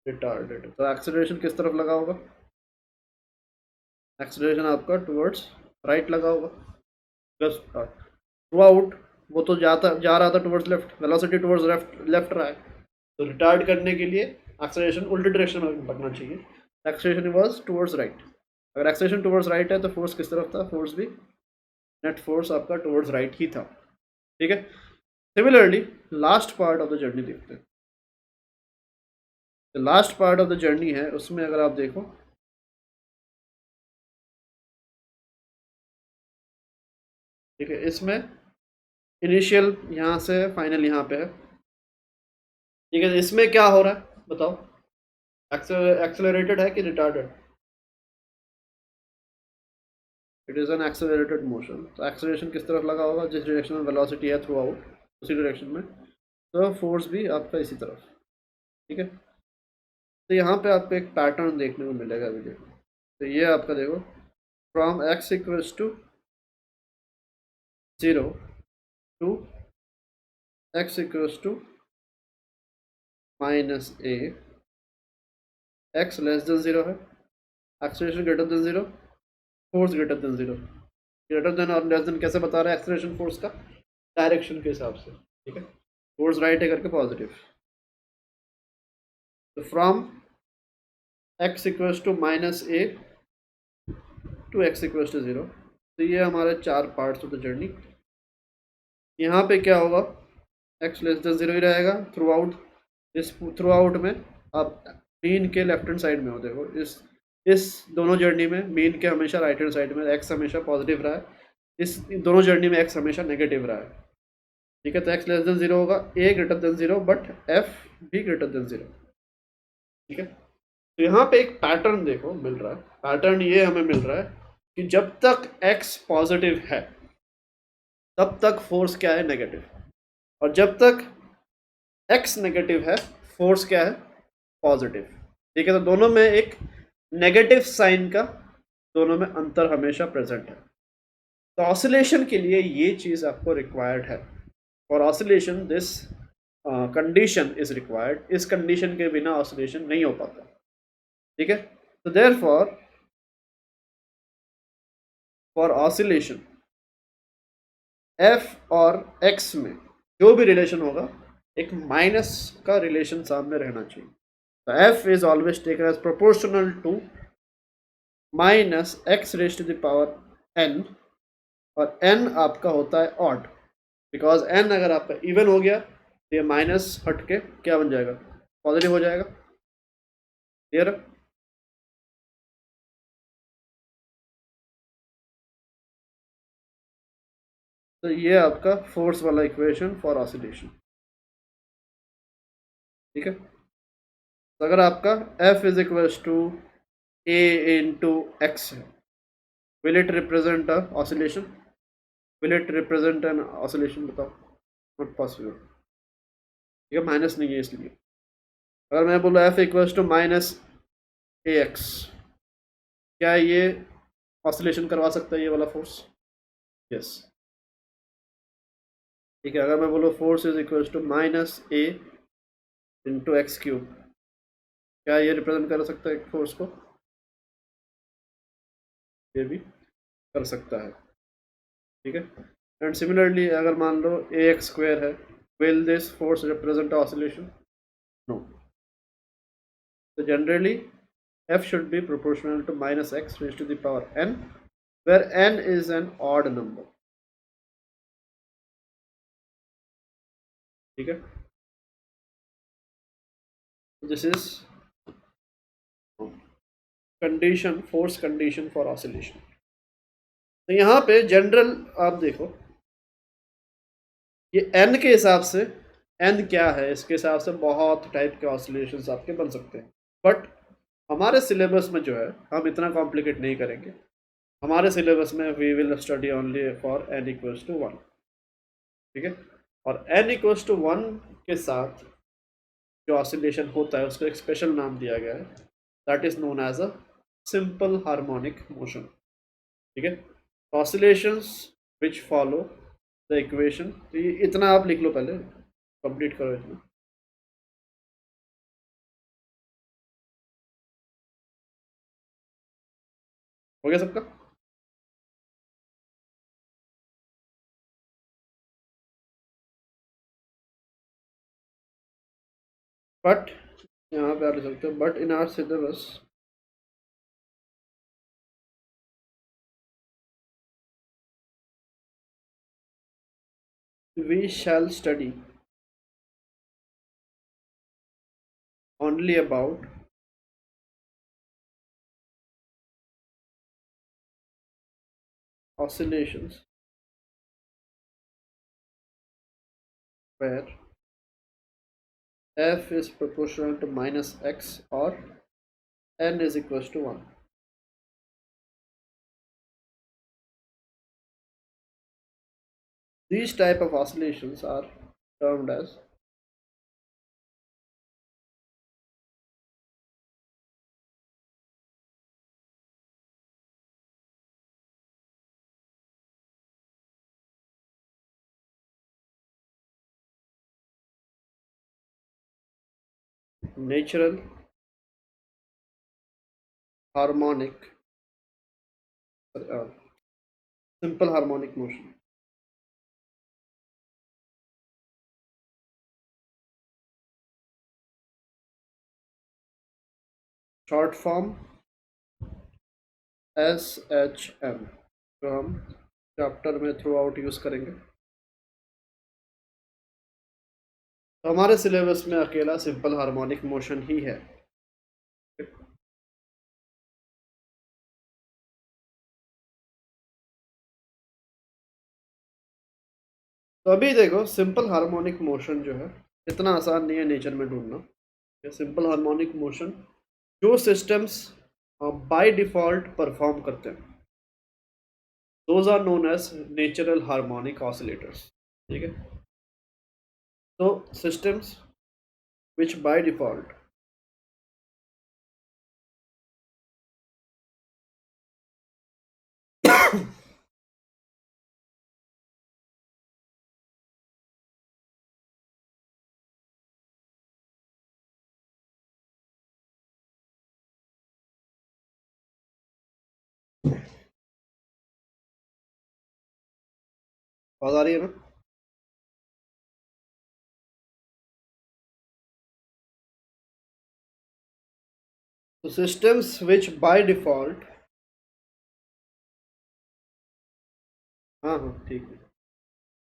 रिटार्डेड। तो एक्सेलरेशन किस तरफ लगा होगा, एक्सेलरेशन आपका टुवर्ड्स राइट लगा होगा, प्लस थ्रू आउट वो तो जा रहा था towards left, velocity towards left रहा है, तो रिटार्ड करने के लिए एक्सेलरेशन उल्टे डायरेक्शन में लगना चाहिए, एक्सेलरेशन वाज टुवर्ड्स राइट। अगर एक्सेलरेशन टुवर्ड्स राइट है तो फोर्स किस तरफ था, फोर्स भी नेट फोर्स आपका टुवर्ड्स राइट ही था, ठीक है। Similarly last part of the journey देखते हैं। तो last part of the journey है, उसमें अगर आप देखो, ठीक है, इसमें इनिशियल यहाँ से फाइनल यहाँ पे है, ठीक है। इसमें क्या हो रहा है बताओ, एक्सेलरेटेड है कि retarded, it is an accelerated motion. तो एक्सेलरेशन किस तरफ लगा होगा, जिस डायरेक्शन में वेलोसिटी है थ्रू आउट उसी डायरेक्शन में, तो फोर्स भी आपका इसी तरफ, ठीक है। तो यहाँ पे आपको एक पैटर्न देखने को मिलेगा अभी देखो। तो ये आपका देखो, from x equals to 0 to x equals to minus a, x less than 0 है, acceleration greater than 0, force greater than 0। Greater than और लेस देन कैसे बता रहा है एक्सेलरेशन फोर्स का, डायरेक्शन के हिसाब से, ठीक है। फोर्स राइट है करके पॉजिटिव। तो from x equals to minus a to x equals to 0। तो ये हमारे 4 पार्ट्स ऑफ द जर्नी। यहाँ पे क्या होगा, x लेस देन 0 ही रहेगा थ्रू आउट। इस थ्रू आउट में आप मीन के लेफ्ट हैंड साइड में हो, देखो इस दोनों जर्नी में मीन के हमेशा राइट हैंड साइड में x हमेशा पॉजिटिव रहा है, इस दोनों जर्नी में x हमेशा नेगेटिव रहा है, ठीक है। तो x लेस देन 0 होगा, a greater than 0 but f भी ग्रेटर देन 0, ठीक है। तो यहाँ पे एक पैटर्न देखो मिल रहा है, पैटर्न ये हमें मिल रहा है कि जब तक x पॉजिटिव है तब तक फोर्स क्या है, नेगेटिव, और जब तक x नेगेटिव है फोर्स क्या है, पॉजिटिव, ठीक है। तो दोनों में एक नेगेटिव साइन का दोनों में अंतर हमेशा प्रेजेंट है। तो ऑसिलेशन के लिए ये चीज़ आपको रिक्वायर्ड है, for oscillation this condition is required, इस कंडीशन के बिना ऑसिलेशन नहीं हो पाता, ठीक है। तो देयरफॉर फॉर ऑसिलेशन f और x में जो भी रिलेशन होगा एक माइनस का रिलेशन सामने रहना चाहिए। तो f is always taken as proportional to minus x raise to the power n, और n आपका होता है ऑड, बिकॉज n अगर आपका इवन हो गया तो ये माइनस हट के क्या बन जाएगा, पॉजिटिव हो जाएगा, क्लियर है। तो ये आपका फोर्स वाला इक्वेशन फॉर ऑसिलेशन, ठीक है। तो अगर आपका f is equals to a into x है, will it represent a oscillation, will it represent an oscillation, बताओ, नॉट पॉसिबल, ठीक है, माइनस नहीं है इसलिए। अगर मैं बोलूँ f equals to minus a x, क्या ये ऑसिलेशन करवा सकता है ये वाला फोर्स? यस। ठीक है, अगर मैं बोलूँ force is equal to minus a into x cube, क्या ये रिप्रेजेंट कर सकता है फोर्स को? ये भी कर सकता है। ठीक है, एंड सिमिलरली अगर मान लो ए एक्स स्क्वायर है, will this force represent oscillation? No. तो generally f should be proportional to minus x raised to the power n, where n is an odd number. ठीक है, this is condition, force condition for oscillation. तो यहाँ पे जनरल आप देखो, ये n के हिसाब से, n क्या है इसके हिसाब से बहुत टाइप के ऑसिलेशंस आपके बन सकते हैं, बट हमारे सिलेबस में जो है हम इतना कॉम्प्लिकेट नहीं करेंगे। हमारे सिलेबस में we will study only for n equals to 1। ठीक है, और n इक्वल्स टू 1 के साथ जो ऑसिलेशन होता है उसको एक स्पेशल नाम दिया गया है, that is known as a simple harmonic motion. ठीक है, oscillations which follow the equation, तो ये इतना आप लिख लो, पहले कंप्लीट करो इतना। हो गया सबका? बट यहाँ पे आप लिख सकते हो, but in our syllabus we shall study only about oscillations where f is proportional to minus x or n is equals to 1. These type of oscillations are termed as natural harmonic, simple harmonic motion. Short form SHM, जो हम चैप्टर में थ्रू आउट यूज़ करेंगे। तो हमारे सिलेबस में अकेला सिंपल हार्मोनिक मोशन ही है। तो अभी देखो, सिंपल हार्मोनिक मोशन जो है इतना आसान नहीं है नेचर में ढूंढना। सिंपल हार्मोनिक मोशन जो सिस्टम्स बाय डिफॉल्ट परफॉर्म करते हैं, those are known as natural harmonic oscillators. ठीक है, तो सिस्टम्स विच बाय डिफॉल्ट आवाज आ रही है ना? तो सिस्टम्स विच बाय डिफॉल्ट, हाँ हाँ ठीक है,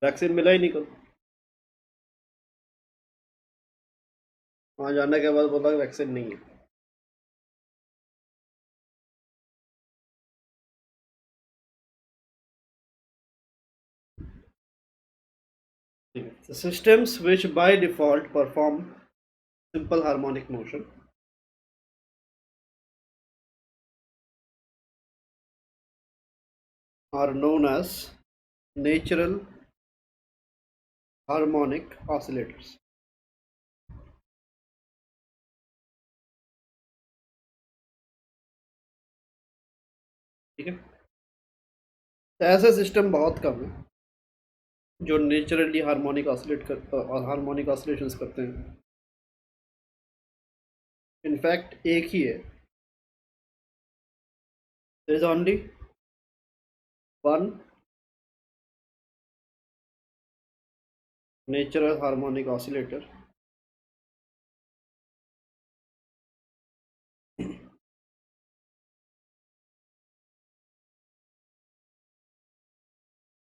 वैक्सीन मिला ही नहीं कल। वहाँ जाने के बाद बोला कि वैक्सीन नहीं है। The systems which by default perform simple harmonic motion are known as natural harmonic oscillators. ठीक है। तो ऐसे सिस्टम बहुत कम है जो नेचुरली हार्मोनिक ऑसिलेशंस करते हैं। इनफैक्ट एक ही है, there is only one natural harmonic oscillator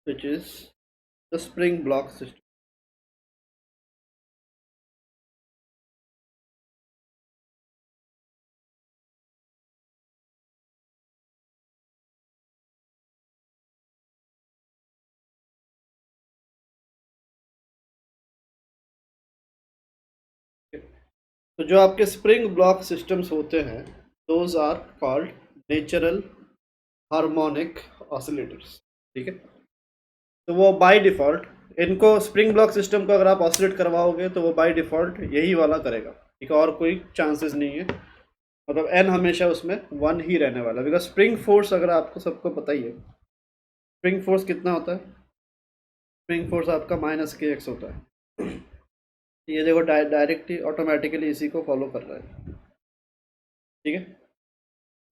which is the spring block system. तो जो आपके स्प्रिंग ब्लॉक सिस्टम्स होते हैं, those are called natural harmonic oscillators. ठीक है। तो वो बाय डिफ़ॉल्ट इनको स्प्रिंग ब्लॉक सिस्टम को अगर आप ऑसिलेट करवाओगे तो वो बाय डिफ़ॉल्ट यही वाला करेगा। ठीक है, और कोई चांसेस नहीं है, मतलब एन हमेशा उसमें वन ही रहने वाला। बिकॉज स्प्रिंग फोर्स अगर आपको सबको पता ही है, स्प्रिंग फोर्स कितना होता है? स्प्रिंग फोर्स आपका -kx होता है। ये देखो डायरेक्टली ऑटोमेटिकली इसी को फॉलो कर रहा है। ठीक है।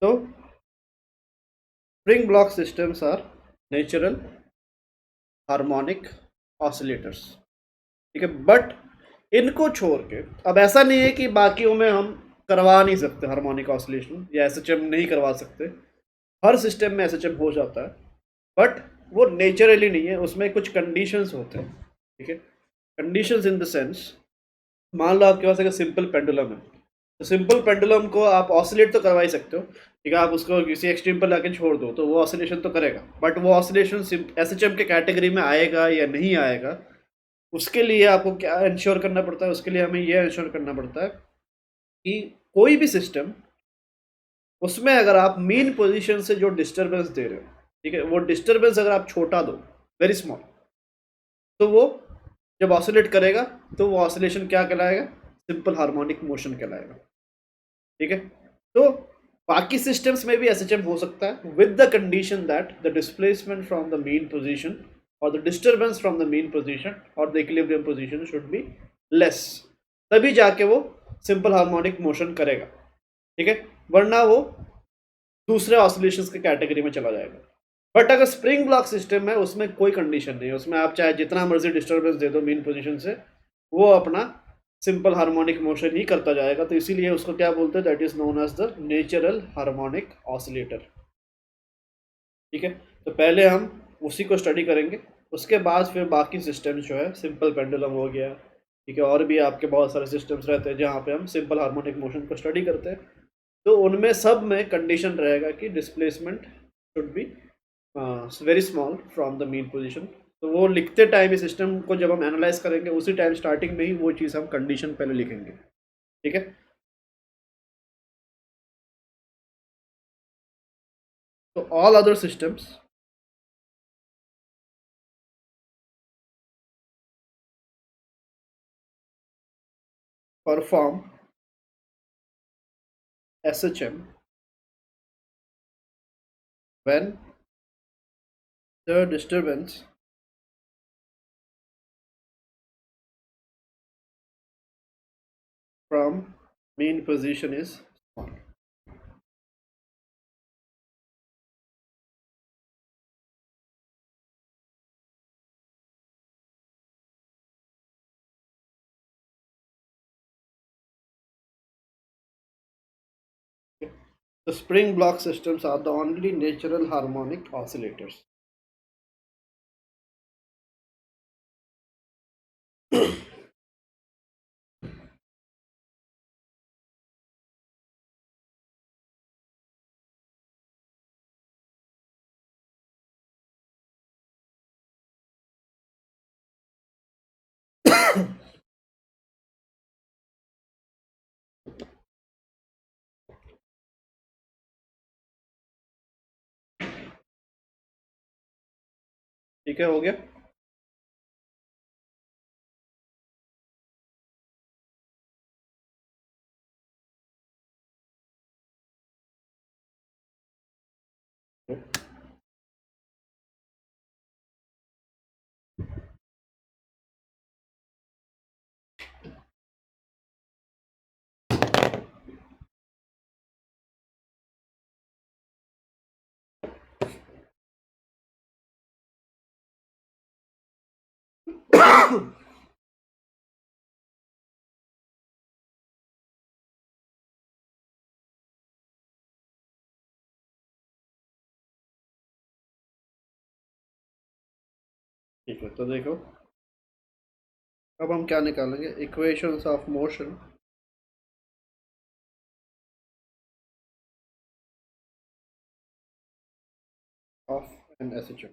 तो spring block systems are natural harmonic oscillators. ठीक है। बट इनको छोड़ के अब ऐसा नहीं है कि बाकियों में हम करवा नहीं सकते हार्मोनिक ऑसिलेशन या एसएचएम नहीं करवा सकते। हर सिस्टम में एसएचएम हो जाता है, बट वो नेचुरली नहीं है, उसमें कुछ कंडीशंस होते हैं। ठीक है। कंडीशंस इन द सेंस, मान लो आपके पास एक सिंपल पेंडुलम है, तो सिंपल पेंडुलम को आप ऑसिलेट तो करवा ही सकते हो। ठीक है, आप उसको किसी एक्सट्रीम पर लाके छोड़ दो तो वो ऑसिलेशन तो करेगा, बट वो ऑसिलेशन एसएचएम के कैटेगरी में आएगा या नहीं आएगा, उसके लिए आपको क्या इंश्योर करना पड़ता है? उसके लिए हमें यह इंश्योर करना पड़ता है कि कोई भी सिस्टम, उसमें अगर आप मीन पोजीशन से जो डिस्टरबेंस दे रहे हो, ठीक है, वो डिस्टरबेंस अगर आप छोटा दो, वेरी स्मॉल, तो वो जब ऑसिलेट करेगा तो वो ऑसिलेशन क्या कहलाएगा? सिंपल हार्मोनिक मोशन कहलाएगा। ठीक है। तो बाकी सिस्टम्स में भी एसएचएम हो सकता है with the condition that the displacement from the mean position और the disturbance from the mean position और the equilibrium position should be less, तभी जाके वो सिंपल हार्मोनिक मोशन करेगा। ठीक है, वरना वो दूसरे ऑसिलेशंस के कैटेगरी में चला जाएगा। बट अगर स्प्रिंग ब्लॉक सिस्टम है, उसमें कोई कंडीशन नहीं है, उसमें आप चाहे जितना मर्जी डिस्टर्बेंस दे दो मीन पोजीशन से, वो अपना सिंपल हार्मोनिक मोशन ही करता जाएगा। तो इसीलिए उसको क्या बोलते हैं? That is known as the natural harmonic oscillator. ठीक है। तो पहले हम उसी को स्टडी करेंगे, उसके बाद फिर बाकी सिस्टम जो है, सिंपल पेंडुलम हो गया, ठीक है, और भी आपके बहुत सारे सिस्टम्स रहते हैं जहाँ पे हम सिंपल हार्मोनिक मोशन को स्टडी करते हैं। तो उनमें सब में कंडीशन रहेगा कि displacement should be very small from the mean position. तो वो लिखते टाइम इस सिस्टम को जब हम एनालाइज करेंगे, उसी टाइम स्टार्टिंग में ही वो चीज़ हम कंडीशन पहले लिखेंगे। ठीक है। तो all other systems perform SHM when the disturbance from mean position is small. The spring block systems are the only natural harmonic oscillators. ठीक है, हो गया। ठीक है, तो देखो अब हम क्या निकालेंगे, equations of motion of an SHM.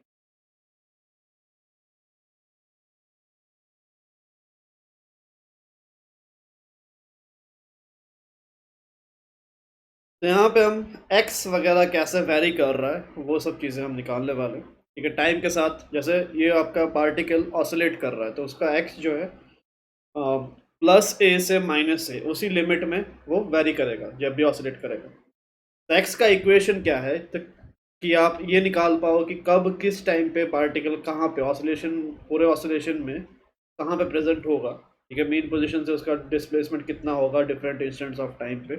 तो यहाँ पे हम एक्स वगैरह कैसे वेरी कर रहा है वो सब चीज़ें हम निकालने वाले हैं। ठीक है, टाइम के साथ जैसे ये आपका पार्टिकल ऑसिलेट कर रहा है तो उसका एक्स जो है प्लस ए से माइनस ए उसी लिमिट में वो वेरी करेगा जब भी ऑसिलेट करेगा। तो एक्स का इक्वेशन क्या है, तो कि आप ये निकाल पाओ कि कब किस टाइम पे पार्टिकल कहाँ पे ऑसिलेशन, पूरे ऑसिलेशन में कहाँ पे प्रेजेंट होगा। ठीक है, मेन पोजीशन से उसका डिस्प्लेसमेंट कितना होगा डिफरेंट इंस्टेंट्स ऑफ टाइम पे,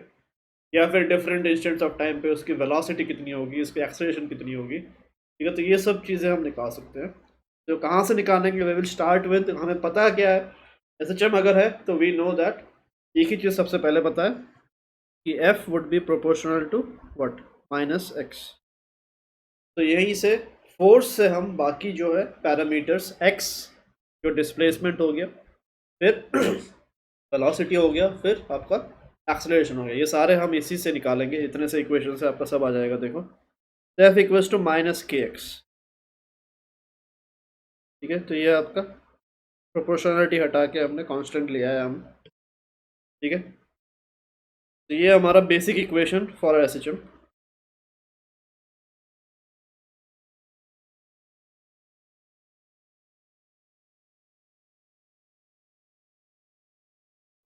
या फिर डिफरेंट इंस्टेंट्स ऑफ टाइम पे उसकी वेलोसिटी कितनी होगी, इसकी एक्सेलरेशन कितनी होगी। ठीक है, तो ये सब चीज़ें हम निकाल सकते हैं। तो कहाँ से निकालेंगे, वी विल स्टार्ट विद, हमें पता क्या है एसएचएम अगर है तो वी नो दैट एक ही चीज़ सबसे पहले पता है कि f would be proportional to what, minus x. तो यहीं से फोर्स से हम बाकी जो है पैरामीटर्स एक्स जो डिस्प्लेसमेंट हो गया, फिर वेलोसिटी हो गया, फिर आपका एक्सेलरेशन हो गया, ये सारे हम इसी से निकालेंगे। इतने से इक्वेशन से आपका सब आ जाएगा। देखो एफ इक्वल्स टू माइनस के एक्स। ठीक है, तो ये आपका प्रोपोर्शनलिटी हटा के हमने कांस्टेंट लिया है हम। ठीक है, तो ये हमारा बेसिक इक्वेशन फॉर एसएचएम।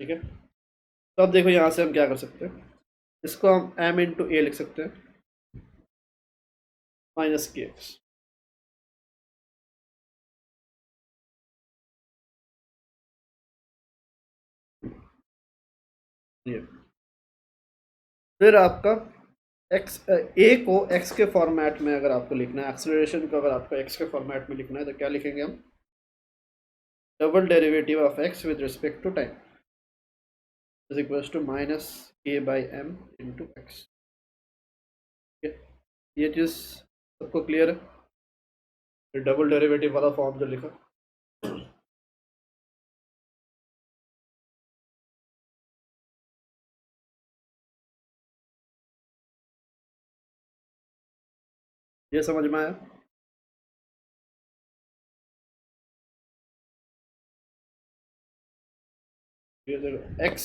ठीक है, तो अब देखो यहाँ से हम क्या कर सकते हैं, इसको हम एम इंटू ए लिख सकते हैं माइनस के एक्स। ये फिर आपका एक्स ए को एक्स के फॉर्मेट में अगर आपको लिखना है, एक्सेलरेशन को अगर आपको एक्स के फॉर्मेट में लिखना है तो क्या लिखेंगे हम, double derivative of x with respect to time is equals to minus k by m into x. ठीक है, ये चीज़ सबको क्लियर है, डबल डेरिवेटिव वाला फॉर्म जो लिखा। ये समझ में आया। ये देखो एक्स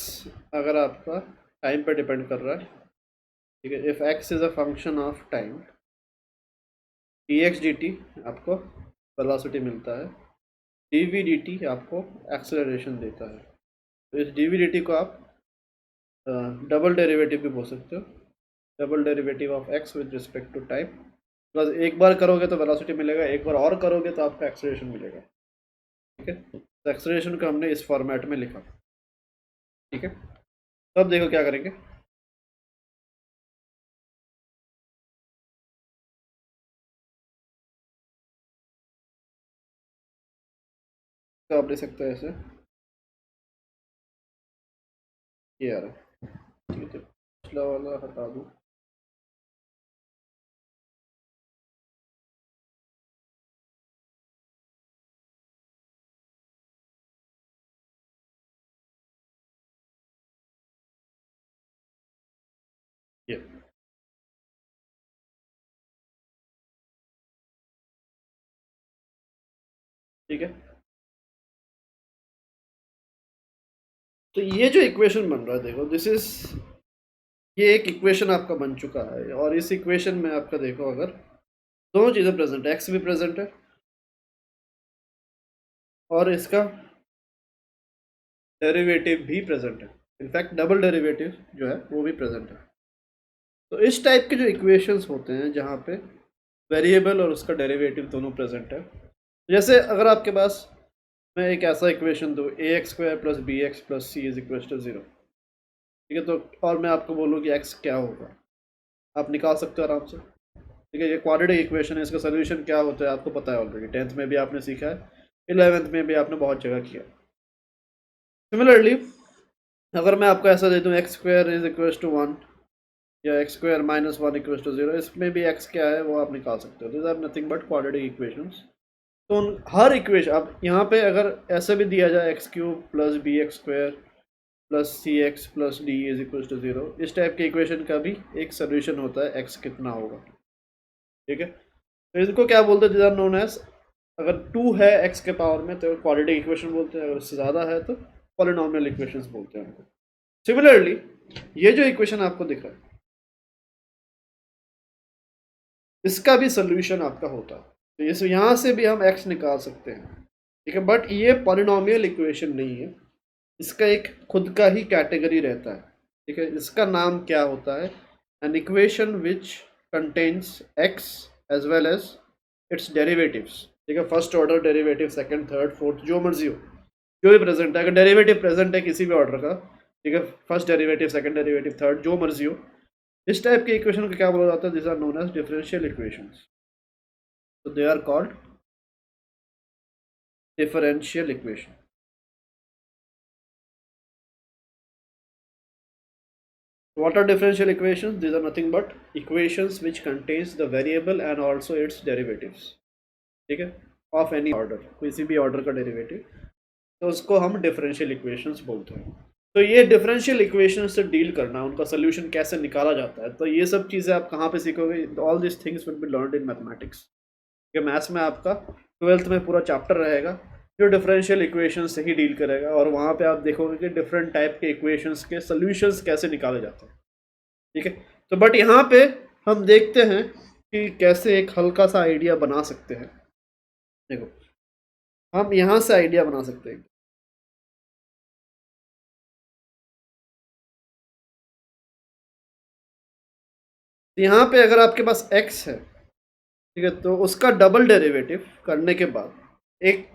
अगर आपका टाइम पे डिपेंड कर रहा है, ठीक है, if x is a function of time, D x D T आपको वेलोसिटी मिलता है, डी वी डी टी आपको एक्सेलरेशन देता है। तो इस डी वी डी टी को आप डबल डेरिवेटिव भी बोल सकते हो, double derivative of x with respect to time. बस एक बार करोगे तो वेलोसिटी मिलेगा, एक बार और करोगे तो आपका एक्सेलरेशन मिलेगा। ठीक है, तो एक्सेलरेशन को हमने इस फॉर्मेट में लिखा। ठीक है, तो अब देखो क्या करेंगे, तो आप ले सकते हैं ऐसे, ये आ रहा है। ठीक है, तो पिछला वाला हटा दूँ। ये ठीक है, तो ये जो इक्वेशन बन रहा है देखो, दिस इज, ये एक इक्वेशन आपका बन चुका है, और इस इक्वेशन में आपका देखो अगर दोनों चीज़ें प्रेजेंट है, एक्स भी प्रेजेंट है और इसका डेरिवेटिव भी प्रेजेंट है, इनफैक्ट डबल डेरिवेटिव जो है वो भी प्रेजेंट है। तो इस टाइप के जो इक्वेशंस होते हैं जहाँ पे वेरिएबल और उसका डेरिवेटिव दोनों प्रेजेंट है। जैसे अगर आपके पास मैं एक ऐसा इक्वेशन दूँ a x square plus b x plus c is equal to 0, ठीक है, तो और मैं आपको बोलूँ कि एक्स क्या होगा, आप निकाल सकते हो आराम से। ठीक है, ये क्वाड्रेटिक इक्वेशन है, इसका सोल्यूशन क्या होता है आपको पता है ऑलरेडी, 10th में भी आपने सीखा है, 11th में भी आपने बहुत जगह किया। सिमिलरली अगर मैं आपको ऐसा दे दूँ x square is equal to 1 या x square minus 1 equal to 0, इसमें भी एक्स क्या है वो आप निकाल सकते हो। This are nothing but quadratic equations. तो हर इक्वेशन अब यहाँ पे अगर ऐसे भी दिया जाए x cube plus b x square plus c x plus d is equal to 0, इस टाइप के इक्वेशन का भी एक सोल्यूशन होता है एक्स कितना होगा। ठीक है, तो इनको क्या बोलते हैं, दिस आर नोन एज, अगर 2 है एक्स के पावर में तो क्वाड्रेटिक इक्वेशन बोलते हैं, अगर उससे ज़्यादा है तो पॉलिनॉमियल इक्वेशंस बोलते हैं उनको। सिमिलरली ये जो इक्वेशन आपको दिख रहा है इसका भी सोल्यूशन आपका होता है, तो इस यहाँ से भी हम एक्स निकाल सकते हैं। ठीक है, बट ये पॉलिनॉमियल इक्वेशन नहीं है, इसका एक खुद का ही कैटेगरी रहता है। ठीक है, इसका नाम क्या होता है, an equation which contains x as well as its derivatives. ठीक है, first order derivative, second, third, fourth, जो मर्जी हो, जो भी प्रेजेंट है, अगर डेरिवेटिव प्रेजेंट है किसी भी ऑर्डर का, ठीक है, first derivative, second derivative, third, जो मर्जी हो, इस टाइप के इक्वेशन को क्या बोला जाता है, this are known as differential equations. So they are called differential equation. What are differential equations? These are nothing but equations which contains the variable and also its derivatives. ठीक है, of any order, किसी भी ऑर्डर का डेरिवेटिव, तो उसको हम डिफरेंशियल इक्वेशंस बोलते हैं। तो ये डिफरेंशियल इक्वेशन से डील करना, उनका सोल्यूशन कैसे निकाला जाता है, तो ये सब चीज़ें आप कहाँ पे सीखोगे, all this things will be learned in mathematics. Maths में आपका 12th में पूरा चैप्टर रहेगा जो डिफरेंशियल इक्वेशन से ही डील करेगा, और वहाँ पे आप देखोगे कि डिफरेंट टाइप के इक्वेशंस के सोल्यूशंस कैसे निकाले जाते हैं। ठीक है, तो बट यहाँ पे हम देखते हैं कि कैसे एक हल्का सा आइडिया बना सकते हैं। देखो, हम यहाँ से आइडिया बना सकते हैं। यहाँ पे अगर आपके पास x है, ठीक है, तो उसका डबल डेरिवेटिव करने के बाद एक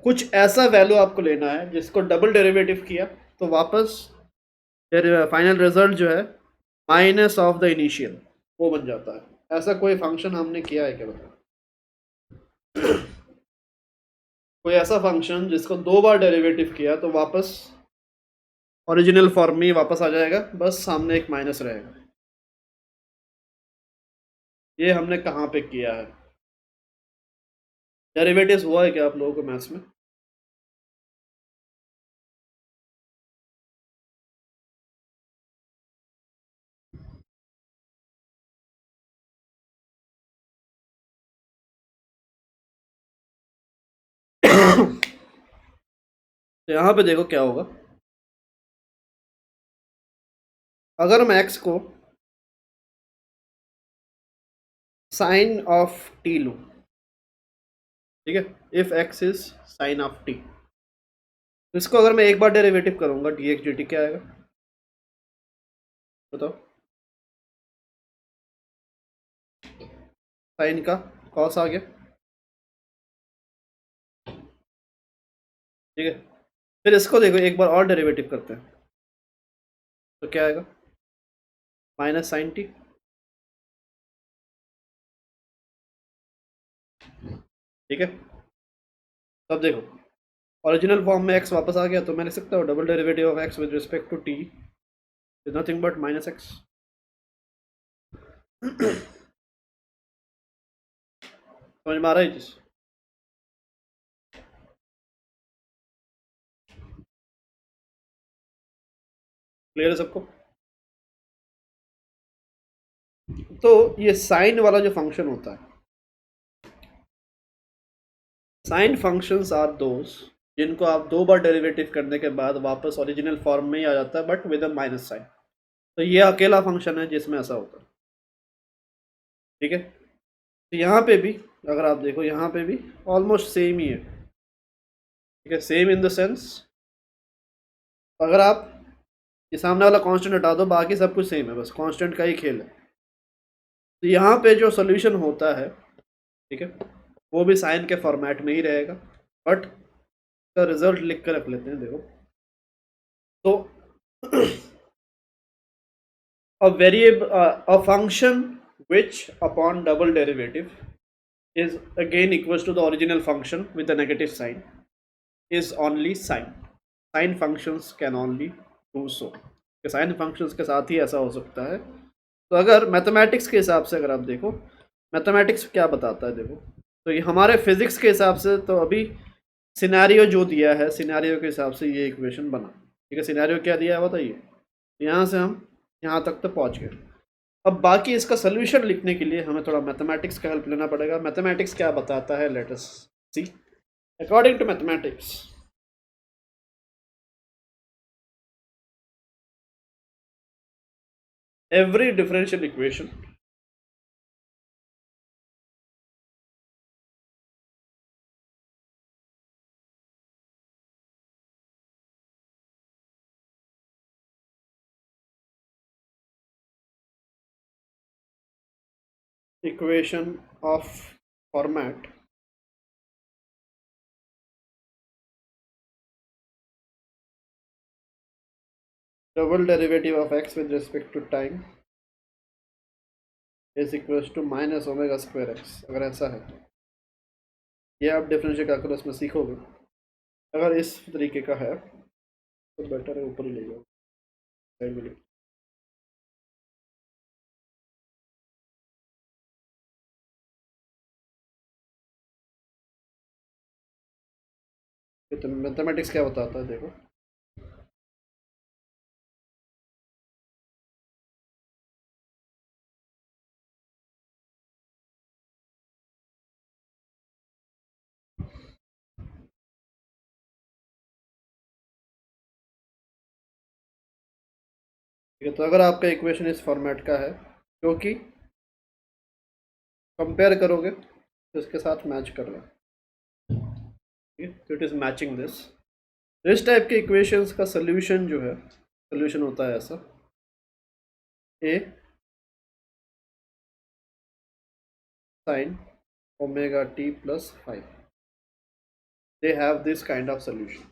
कुछ ऐसा वैल्यू आपको लेना है जिसको डबल डेरिवेटिव किया तो वापस फाइनल रिजल्ट जो है माइनस ऑफ द इनिशियल वो बन जाता है। ऐसा कोई फंक्शन हमने किया है क्या, बताओ? कोई ऐसा फंक्शन जिसको 2 बार डेरिवेटिव किया तो वापस ओरिजिनल फॉर्म में वापस आ जाएगा, बस सामने एक माइनस रहेगा। ये हमने कहाँ पे किया है? डेरिवेटिव्स हुआ है क्या आप लोगों को मैथ्स में? तो यहाँ पे देखो क्या होगा, अगर मैं एक्स को साइन ऑफ टी लूँ, ठीक है, if x is sine of T, तो इसको अगर मैं एक बार डेरिवेटिव करूंगा डी एक्स डी टी, क्या आएगा बताओ? साइन का कॉस आ गया। ठीक है, फिर इसको देखो एक बार और डेरिवेटिव करते हैं तो क्या आएगा, माइनस साइन टी। ठीक है, तब देखो ओरिजिनल फॉर्म में एक्स वापस आ गया, तो मैं लिख सकता हूँ double derivative of x with respect to t is nothing but minus x. समझ में आ रहा है चीज? क्लियर है सबको? तो ये साइन वाला जो फंक्शन होता है, साइन फंक्शंस आर दोस जिनको आप 2 बार डेरिवेटिव करने के बाद वापस ओरिजिनल फॉर्म में ही आ जाता है but with a minus sign. तो ये अकेला फंक्शन है जिसमें ऐसा होता है। ठीक है, तो यहाँ पे भी अगर आप देखो यहाँ पे भी ऑलमोस्ट सेम ही है। ठीक है, सेम इन द सेंस अगर आप ये सामने वाला कांस्टेंट हटा दो बाकी सब कुछ सेम है, बस कांस्टेंट का ही खेल है। तो यहाँ पे जो सोल्यूशन होता है, ठीक है, वो भी साइन के फॉर्मेट में ही रहेगा, बट का रिजल्ट लिख कर रख लेते हैं। देखो तो a function which upon double derivative is again equals to the original function with the negative sign is only sine. Sine functions can only do so. Sine functions के साथ ही ऐसा हो सकता है। तो अगर मैथमेटिक्स के हिसाब से अगर आप देखो, मैथमेटिक्स क्या बताता है, देखो तो ये हमारे फिजिक्स के हिसाब से तो अभी सिनेरियो जो दिया है, सिनेरियो के हिसाब से ये इक्वेशन बना, ठीक है। सिनेरियो क्या दिया है बताइए, यहाँ से हम यहाँ तक तो पहुँच गए। अब बाकी इसका सोल्यूशन लिखने के लिए हमें थोड़ा मैथमेटिक्स का हेल्प लेना पड़ेगा। मैथमेटिक्स क्या बताता है, let us see. According to mathematics, every differential equation equation of format double derivative of x with respect to time is equals to minus omega square x. अगर ऐसा है तो ये आप डिफरेंशियल कैलकुलस में सीखोगे। अगर इस तरीके का है तो बेटर है ऊपर ही ले जाओ, साइड में लिख। तो मैथमेटिक्स क्या बताता है, देखो ठीक है। तो अगर आपका इक्वेशन इस फॉर्मेट का है, क्योंकि कंपेयर करोगे तो इसके साथ मैच कर लो, ठीक है, तो इट इज़ मैचिंग दिस। इस टाइप के इक्वेशंस का सोल्यूशन जो है, सोल्यूशन होता है ऐसा, a sine omega t plus 5, they have this kind of solution.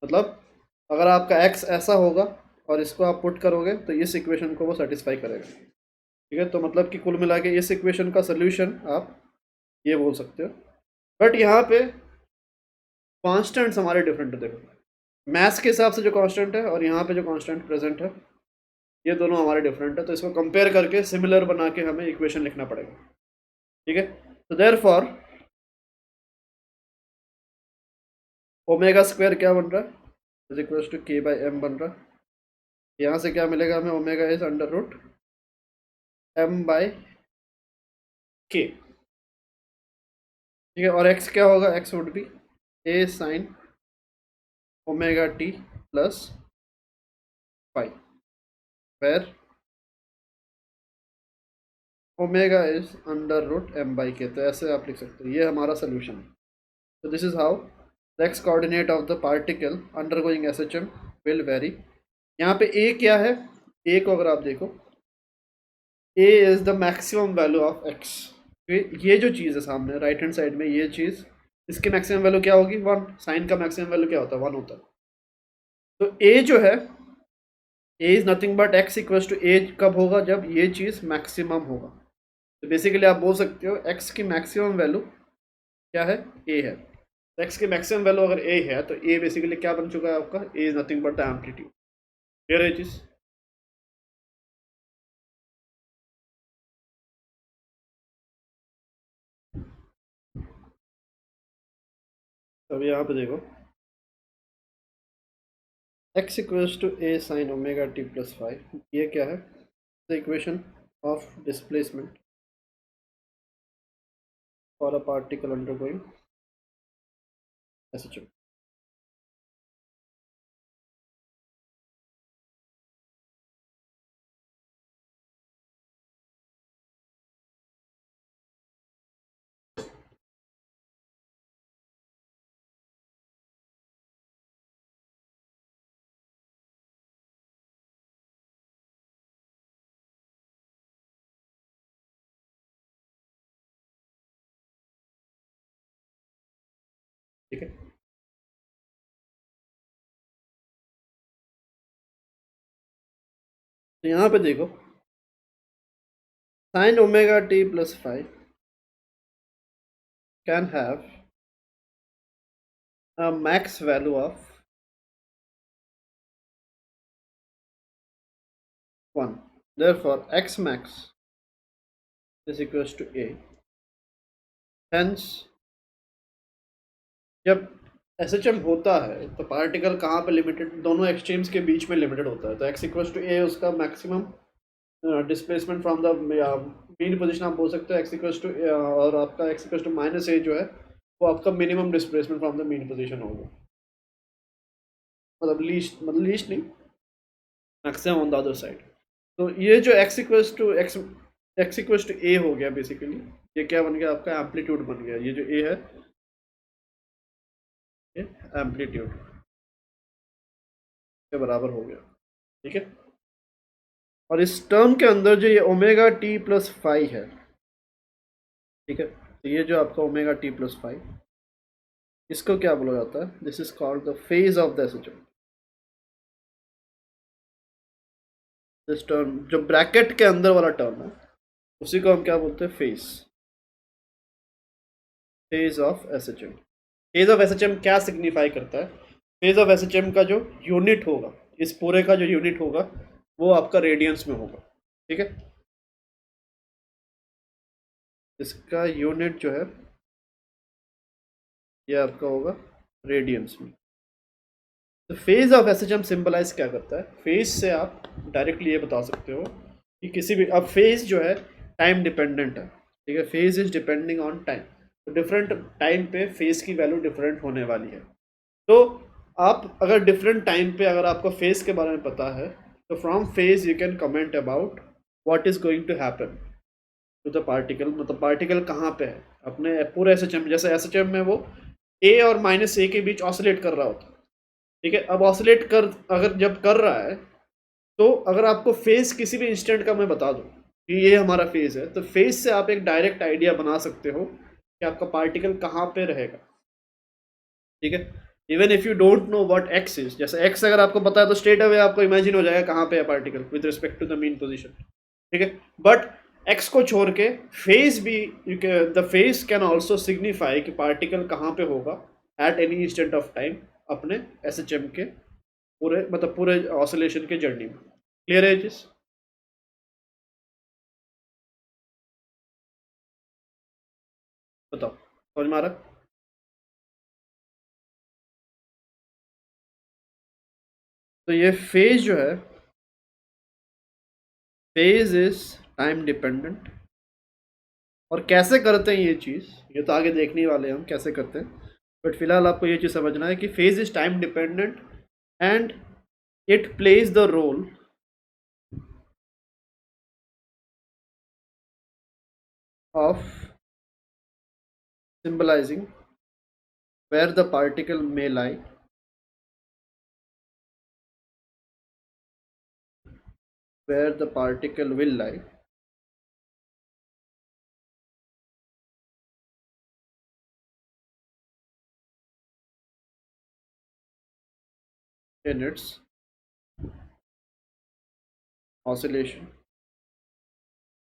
मतलब अगर आपका एक्स ऐसा होगा और इसको आप पुट करोगे तो इस इक्वेशन को वो सेटिस्फाई करेगा, ठीक है। तो मतलब कि कुल मिला के इस इक्वेशन का सोल्यूशन आप ये बोल सकते हो। बट यहाँ पे कॉन्स्टेंट्स हमारे डिफरेंट है। देखो मैथ्स के हिसाब से जो कांस्टेंट है और यहाँ पे जो कांस्टेंट प्रेजेंट है, ये दोनों हमारे डिफरेंट है। तो इसको कंपेयर करके सिमिलर बना के हमें इक्वेशन लिखना पड़ेगा, ठीक है। तो देयरफॉर ओमेगा स्क्वायर क्या बन रहा है, is equal to k by m बन रहा है। यहाँ से क्या मिलेगा हमें, omega is under root m by k, ठीक है। और एक्स क्या होगा, x would be a sine omega t plus 5, where omega is under root m by k. तो ऐसे आप लिख सकते हो, ये हमारा सोल्यूशन है। तो this is how the x coordinate of the particle undergoing S H M will vary. यहाँ पे ए क्या है, ए को अगर आप देखो, a is the maximum value of x. ये जो चीज़ है सामने राइट हैंड साइड में, ये चीज़ इसकी मैक्सिमम वैल्यू क्या होगी, 1। साइन का मैक्सिमम वैल्यू क्या होता है, 1 होता है। तो ए जो है, a is nothing but x equals to a कब होगा, जब ये चीज़ मैक्सिमम होगा। तो बेसिकली आप बोल सकते हो एक्स की मैक्सिमम वैल्यू क्या है, ए है। तो एक्स की मैक्सिमम वैल्यू अगर ए है तो ए बेसिकली क्या बन चुका है आपका, a is nothing but the amplitude. Clear है चीज़। तो अभी यहाँ पे देखो x equals to a sine omega t plus 5, ये क्या है, the equation of displacement for a particle undergoing S ठीक है। तो यहाँ पे देखो sin omega t plus 5 can have a max value of 1, therefore x max is equals to a, hence जब SHM होता है तो पार्टिकल कहाँ पे लिमिटेड, दोनों एक्सट्रीम्स के बीच में लिमिटेड होता है, तो x इक्वल्स टू a उसका maximum displacement from the mean position आप बोल सकते हो, x इक्वल्स टू, और आपका x equals to minus a जो है वो आपका minimum displacement from the mean position होगा, मतलब लीस्ट नहीं, maximum on the other side. तो ये जो x इक्वल्स टू a हो गया बेसिकली, ये क्या बन गया आपका एम्पलीट्यूड बन गया, ये जो a है एम्पलीट्यूड के बराबर हो गया, ठीक है। और इस टर्म के अंदर जो ये ओमेगा टी प्लस 5 है, ठीक है, तो ये जो आपका ओमेगा टी प्लस 5, इसको क्या बोला जाता है, this is called the phase of the SHM। This term जो ब्रैकेट के अंदर वाला टर्म है उसी को हम क्या बोलते हैं, phase of SHM। Phase of SHM क्या सिग्निफाई करता है, फेज ऑफ SHM का जो यूनिट होगा, इस पूरे का जो यूनिट होगा वो आपका रेडियंस में होगा, ठीक है। इसका यूनिट जो है ये आपका होगा रेडियंस में। तो फेज ऑफ SHM सिंबलाइज क्या करता है, फेज से आप डायरेक्टली ये बता सकते हो कि किसी भी, अब फेज जो है टाइम डिपेंडेंट है, ठीक है, phase is depending on time, तो डिफरेंट टाइम पे फेज की वैल्यू डिफरेंट होने वाली है। तो आप अगर डिफरेंट टाइम पे अगर आपको फेज के बारे में पता है तो from phase you can comment about what is going to happen to the particle, मतलब पार्टिकल कहाँ पे है अपने पूरे SHM, जैसे SHM में वो a और माइनस a के बीच ऑसिलेट कर रहा होता है, ठीक है। अब ऑसिलेट कर अगर जब कर रहा है तो अगर आपको फेज किसी भी इंस्टेंट का मैं बता दूं कि ये हमारा फेज है, तो फेज से आप एक डायरेक्ट आइडिया बना सकते हो कि आपका पार्टिकल कहाँ पे रहेगा, ठीक है। Even if you don't know what x is, जैसे x अगर आपको पता है तो स्ट्रेट अवे आपको इमेजिन हो जाएगा कहाँ पे है particle with respect to the mean position, ठीक है। बट x को छोड़ के फेज भी, the phase can also signify कि पार्टिकल कहाँ पे होगा at any instant of time अपने SHM के पूरे, मतलब पूरे ऑसिलेशन के जर्नी में। क्लियर है चीज, बताओ समझ में आ रहा? तो ये फेज जो है, फेज इज टाइम डिपेंडेंट, और कैसे करते हैं ये चीज़, ये तो आगे देखने वाले हैं हम कैसे करते हैं, बट फिलहाल आपको ये चीज़ समझना है कि phase is time dependent and it plays the role of symbolizing where the particle may lie, where the particle will lie in its oscillation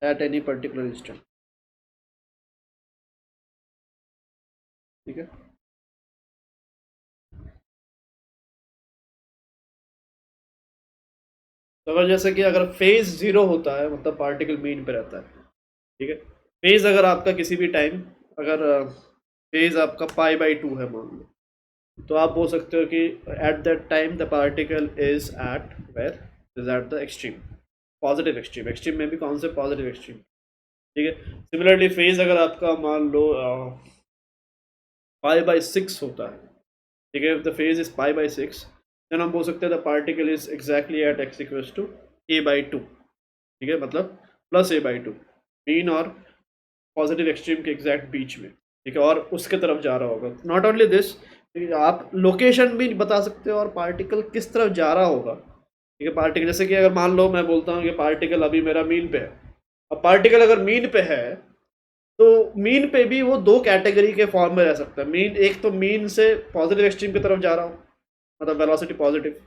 at any particular instant, ठीक है। तो अगर जैसे कि अगर फेज 0 होता है मतलब पार्टिकल मीन पे रहता है, ठीक है। फेज अगर आपका किसी भी टाइम, अगर फेज आपका π/2 है मान लो, तो आप बोल सकते हो कि at that time the particle is at where, is at the extreme, positive extreme, extreme में भी कौन से पॉजिटिव एक्सट्रीम, ठीक है। सिमिलरली फेज अगर आपका मान लो π/6 होता है, ठीक है, द फेज इज π/6, देन हम बोल सकते हैं the particle is exactly at x equals to a/2, ठीक है, मतलब प्लस a/2, मीन और पॉजिटिव एक्सट्रीम के एग्जैक्ट बीच में, ठीक है, और उसके तरफ जा रहा होगा। नॉट ओनली दिस, आप लोकेशन भी बता सकते हो और पार्टिकल किस तरफ जा रहा होगा, ठीक है। पार्टिकल जैसे कि अगर मान लो मैं बोलता हूँ कि पार्टिकल अभी मेरा मीन पे है, अब पार्टिकल अगर मीन पे है तो मीन पे भी वो दो कैटेगरी के फॉर्म में रह सकता है। मीन, एक तो मीन से पॉजिटिव एक्सट्रीम की तरफ जा रहा हो, मतलब वेलोसिटी पॉजिटिव।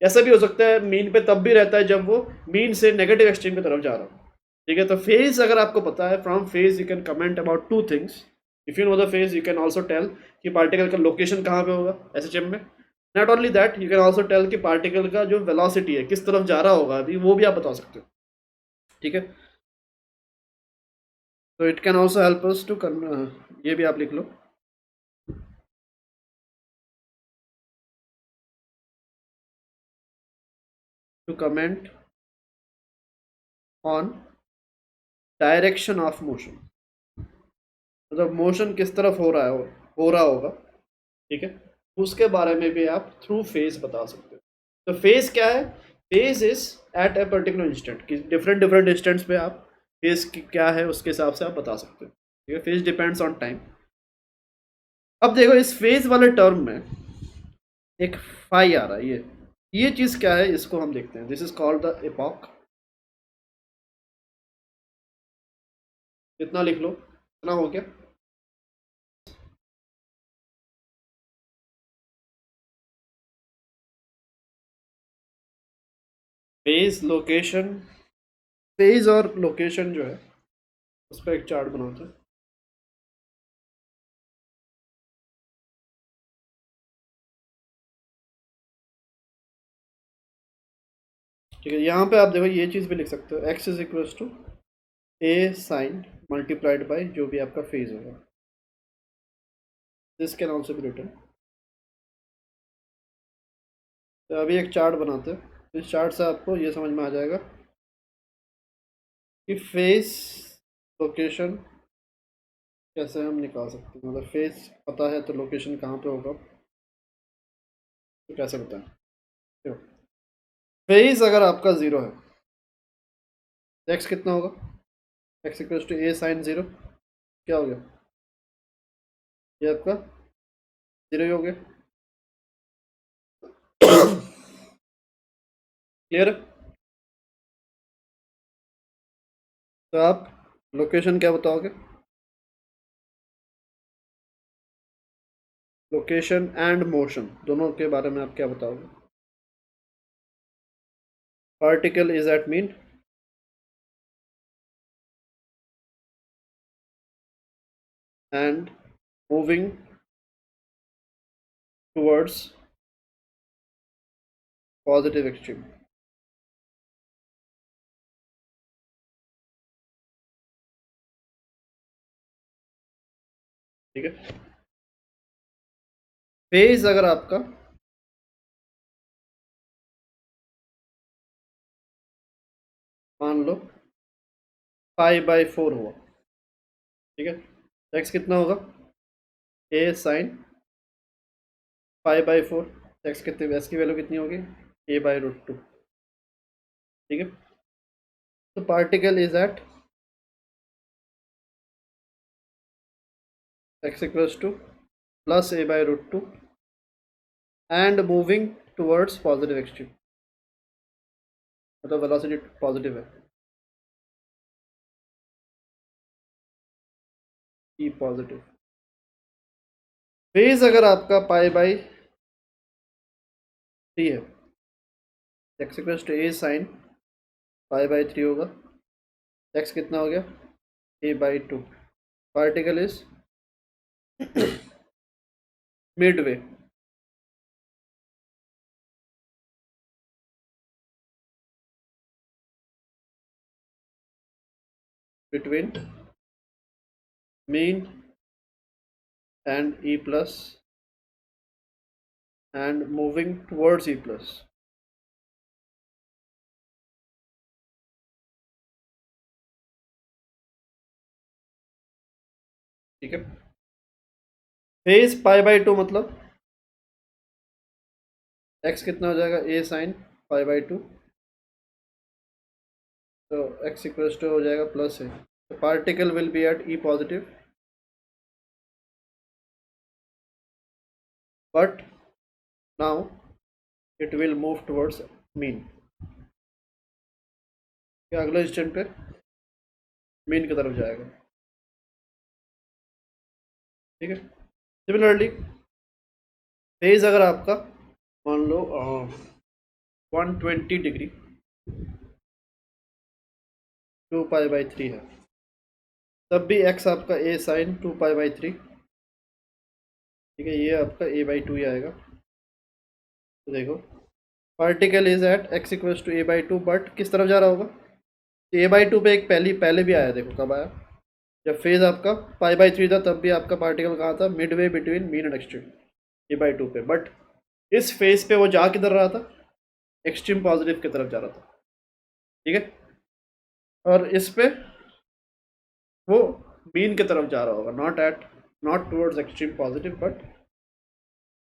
ऐसा भी हो सकता है मीन पे तब भी रहता है जब वो मीन से नेगेटिव एक्सट्रीम की तरफ जा रहा हो। ठीक है, तो फेज अगर आपको पता है, from phase you can comment about two things. If you know the phase you can also tell कि पार्टिकल का लोकेशन कहाँ पे होगा एसएचएम में। Not only that, you can also tell कि पार्टिकल का जो वेलोसिटी है किस तरफ जा रहा होगा अभी, वो भी आप बता सकते हो। ठीक है, तो it can also help us to ये भी आप लिख लो। To comment on direction of motion, मतलब मोशन किस तरफ हो रहा होगा। ठीक है, उसके बारे में भी आप थ्रू फेज बता सकते हो। तो फेज क्या है? Phase is at a particular instant, कि डिफरेंट डिफरेंट इंस्टेंट्स पे आप फेज क्या है उसके हिसाब से आप बता सकते हो। ठीक है, फेज डिपेंड्स ऑन टाइम। अब देखो इस फेज वाले टर्म में एक फाई आ रहा है, ये चीज क्या है इसको हम देखते हैं। This is called the epoch. इतना लिख लो, इतना हो गया। फेज लोकेशन, फेज और लोकेशन जो है उस पर एक चार्ट बनाते हैं। ठीक है, यहाँ पे आप देखो ये चीज़ भी लिख सकते हो, x is equal to a sine multiplied by जो भी आपका फेज होगा। This can also be written. तो अभी एक चार्ट बनाते हैं, इस चार्ट से आपको ये समझ में आ जाएगा कि फेज लोकेशन कैसे हम निकाल सकते हैं। मतलब फेज पता है तो लोकेशन कहाँ पे होगा, तो कैसे बताएं। फेज अगर आपका ज़ीरो है, एक्स कितना होगा? X equal to a sine zero, क्या हो गया? ये आपका ज़ीरो ही हो गया। क्लियर? तो आप लोकेशन क्या बताओगे? लोकेशन एंड मोशन दोनों के बारे में आप क्या बताओगे? Particle is at mean and moving towards positive extreme. ठीक है, फेज अगर आपका मान लो पाई बाई फोर हुआ, ठीक है, एक्स कितना होगा? A sine pi by four. X कितने, एक्स की वैल्यू कितनी होगी? A by root two. ठीक है, तो particle is at x equals to plus a by root two and moving towards positive extreme, मतलब वेलोसिटी पॉजिटिव है, ई पॉजिटिव। फेज अगर आपका पाई बाई थ्री है, x equals to a sine pi by three होगा। एक्स कितना हो गया? A by two. Particle is mid way, between mean and e plus and moving towards e plus. ठीक है, फेज पाई बाई टू मतलब एक्स कितना हो जाएगा? A sine pi by two, तो एक्स इक्वल्स टू हो जाएगा प्लस है, तो particle will be at e positive but now it will move towards mean. अगले इंस्टेंट पे मीन की तरफ जाएगा। ठीक है। सिमिलरली फेज अगर आपका मान लो 120 डिग्री 2π/3 है, तब भी x आपका a साइन 2π/3, ठीक है, ये आपका a/2 ही आएगा। तो देखो particle is at x equals to a/2, but किस तरफ जा रहा होगा, a/2 पे एक पहले भी आया, देखो कब आया, जब फेज आपका π/3 था, तब भी आपका पार्टिकल कहाँ था, Midway between mean and extreme, a/2 पे। बट इस फेज पे वो जा किधर रहा था, एक्सट्रीम पॉजिटिव की तरफ जा रहा था, ठीक है। और इस पे वो मीन की तरफ जा रहा होगा, not towards extreme positive but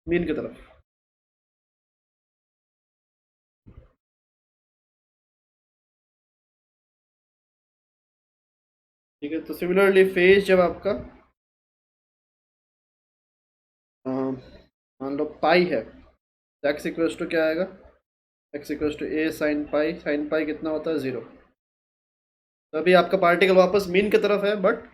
mean की तरफ। ठीक है। तो सिमिलरली फेज जब आपका मान लो पाई है, तो एक्स इक्वल्स टू क्या आएगा, x equals to a sine pi कितना होता है, 0। तो अभी आपका पार्टिकल वापस मीन की तरफ है, बट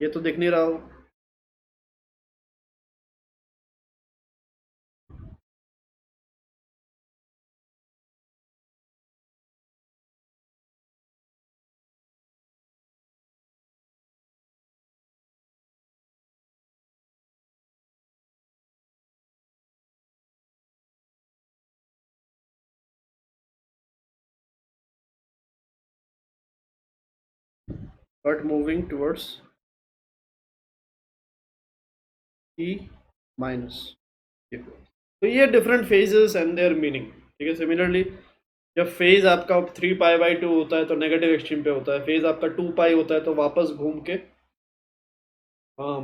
ये तो दिख नहीं रहा हो। But moving towards e minus. तो ये different phases and there meaning, ठीक है। सिमिलरली जब फेज आपका 3π/2 होता है तो नेगेटिव एक्सट्रीम पे होता है, फेज आपका 2π होता है तो वापस घूम के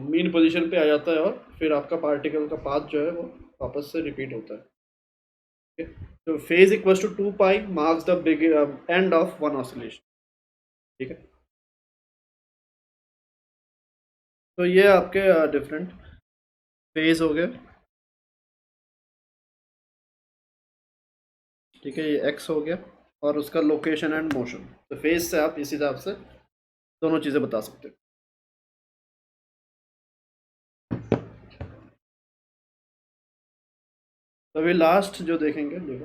मीन पोजीशन पे आ जाता है, और फिर आपका पार्टिकल का पाथ जो है वो वापस से रिपीट होता है, ठीक है। तो phase equals to 2π marks the big end of one oscillation, ठीक है। तो ये आपके डिफरेंट फेज हो गए, ठीक है, ये एक्स हो गया और उसका लोकेशन एंड मोशन। तो फेज से आप इसी हिसाब से दोनों चीज़ें बता सकते हो। तो अभी लास्ट जो देखेंगे, देखो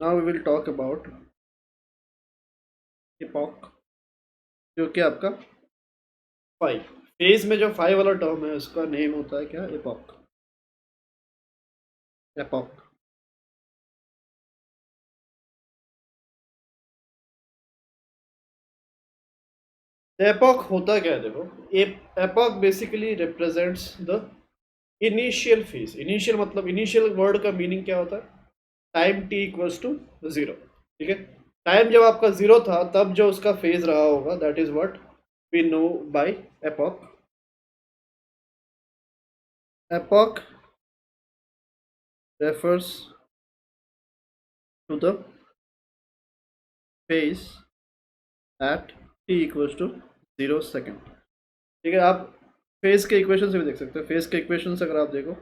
now we will talk about epoch, जो कि आपका 5 फेज में जो 5 वाला टर्म है उसका नेम होता है क्या, इपॉक, एपॉक। एपॉक होता क्या है, देखो epoch basically represents the initial phase. Initial मतलब, इनिशियल वर्ड का मीनिंग क्या होता है, टाइम t इक्वल्स टू 0, ठीक है। टाइम जब आपका 0 था तब जो उसका फेज रहा होगा, that is what we know by epoch. Epoch refers to the phase at t equals to 0 second, ठीक है। आप फेज के इक्वेशन से भी देख सकते हो, फेज के इक्वेशन से अगर आप देखो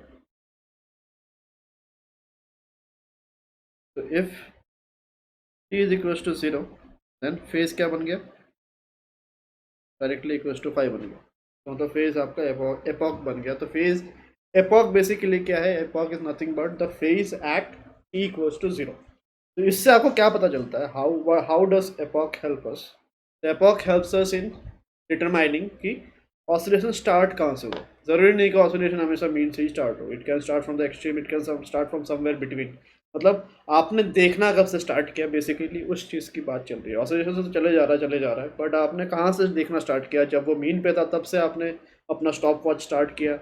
तो if t is equals to 0 then phase क्या बन गया, डायरेक्टली इक्वल्स टू 5 बन गया, तो फेज आपका एपॉक बन गया। तो फेज एपॉक बेसिकली क्या है, epoch is nothing but the phase at t equals to 0। तो इससे आपको क्या पता चलता है, how does epoch help us. Epoch helps us in determining कि ऑसिलेशन स्टार्ट कहाँ से हुआ। ज़रूरी नहीं कि ऑसिलेशन हमेशा मीन से ही स्टार्ट हो, it can start from the extreme, it can start from somewhere between. मतलब आपने देखना कब से स्टार्ट किया, बेसिकली उस चीज़ की बात चल रही है। ऑसिलेशन से चले जा रहा है, बट आपने कहाँ से देखना स्टार्ट किया, जब वो मीन पे था तब से आपने अपना स्टॉप वॉच स्टार्ट किया,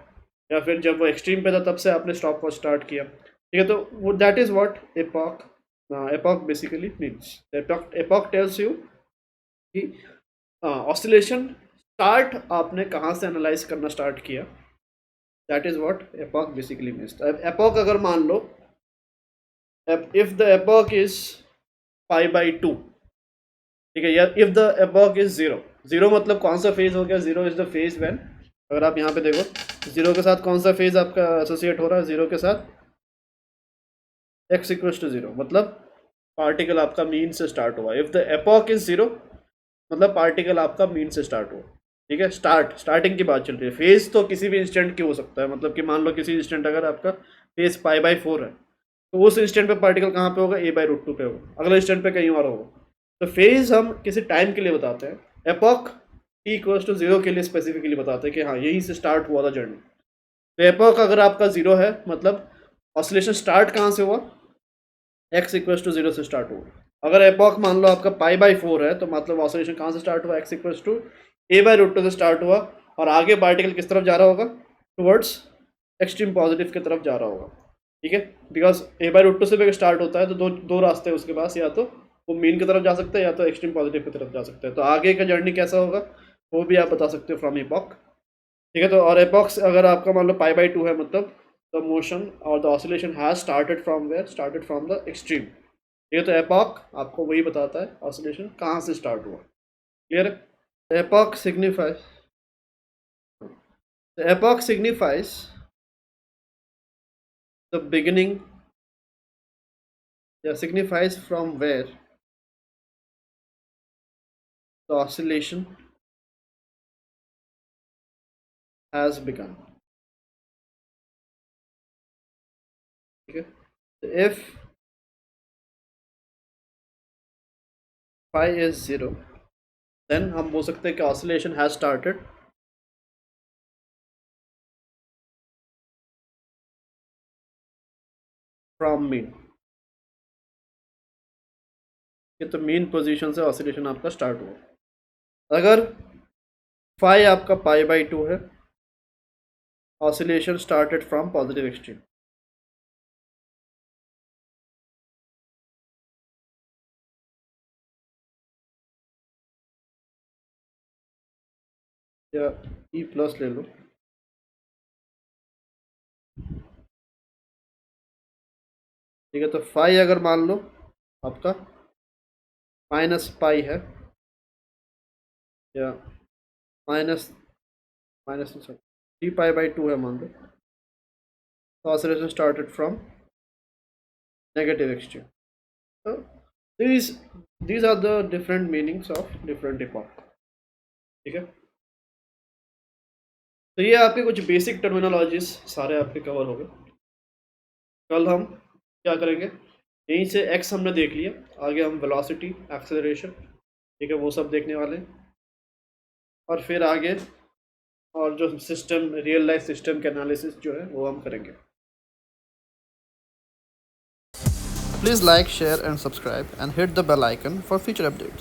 या फिर जब वो एक्सट्रीम पे था तब से आपने स्टॉप वॉच स्टार्ट किया, ठीक है। तो वो that is what epoch basically means. Epoch tells you कि ऑसिलेशन स्टार्ट आपने कहाँ से एनालाइज करना स्टार्ट किया, that is what epoch basically means. Epoch अगर मान लो इफ द एपॉक इज 5/2, ठीक है, या इफ द एपॉक इज 0 मतलब कौन सा फेज हो गया, 0 इज द फेज व्हेन, अगर आप यहाँ पे देखो 0 के साथ कौन सा फेज आपका एसोसिएट हो रहा है, 0 के साथ एक्स इक्वल्स टू 0 मतलब पार्टिकल आपका मीन से स्टार्ट हुआ। इफ द एपॉक इज 0 मतलब पार्टिकल आपका मीन से स्टार्ट हुआ। ठीक है, स्टार्टिंग की बात चल रही है। फेज तो किसी भी इंस्टेंट की हो सकता है, मतलब कि मान लो किसी इंस्टेंट अगर आपका फेज π/4 है तो उस इंस्टेंट पे पार्टिकल कहाँ पे होगा, a/√2 पे होगा, अगले इंस्टेंट पे कहीं और होगा। तो फेज हम किसी टाइम के लिए बताते हैं, एपॉक t=0 के लिए स्पेसिफिकली बताते हैं कि हाँ यहीं से स्टार्ट हुआ था जर्नी। तो एपॉक अगर आपका 0 है मतलब ऑसिलेशन स्टार्ट कहाँ से हुआ, x इक्वल्स टू 0 से स्टार्ट हुआ। अगर एपॉक मान लो आपका π/4 है तो मतलब ऑसिलेशन कहाँ से स्टार्ट हुआ, x इक्वल्स टू a/√2 से स्टार्ट हुआ और आगे पार्टिकल किस तरफ जा रहा होगा, टुवर्ड्स एक्सट्रीम पॉजिटिव की तरफ जा रहा होगा। ठीक है, बिकॉज a/√2 से भी स्टार्ट होता है तो दो रास्ते हैं उसके पास, या तो वो मीन की तरफ जा सकता है या तो एक्सट्रीम पॉजिटिव की तरफ जा सकता है। तो आगे का जर्नी कैसा होगा वो भी आप बता सकते हो फ्रॉम एपॉक। ठीक है, तो और एपॉक्स अगर आपका मान लो π/2 है मतलब द मोशन और the oscillation has started from where, started from the extreme. ठीक है, तो एपॉक आपको वही बताता है ऑसिलेशन कहाँ से स्टार्ट हुआ। क्लियर है? एपॉक सिग्निफाइज द बिगिनिंग या signifies from where the oscillation has begun. Okay, so if phi is 0 then हम बोल सकते हैं कि oscillation has started from mean। ये तो मीन पोजीशन से ऑसिलेशन आपका स्टार्ट हुआ। अगर phi आपका π/2 है, oscillation started from positive extreme. या E प्लस ले लो। ठीक है, तो phi अगर मान लो आपका -π है या माइनस माइनस 3π/2 है मान लो, तो oscillation started from negative extreme. So these are the different meanings of different epoch। ठीक है, तो ये आपके कुछ बेसिक टर्मिनोलॉजीज सारे आपके कवर हो गए। कल हम क्या करेंगे, यहीं से x हमने देख लिया, आगे हम वेलोसिटी, एक्सेलरेशन, ठीक है, वो सब देखने वाले हैं। और फिर आगे और जो सिस्टम, रियल लाइफ सिस्टम के एनालिसिस जो है वो हम करेंगे। Please like, share and subscribe and hit the bell icon for future updates.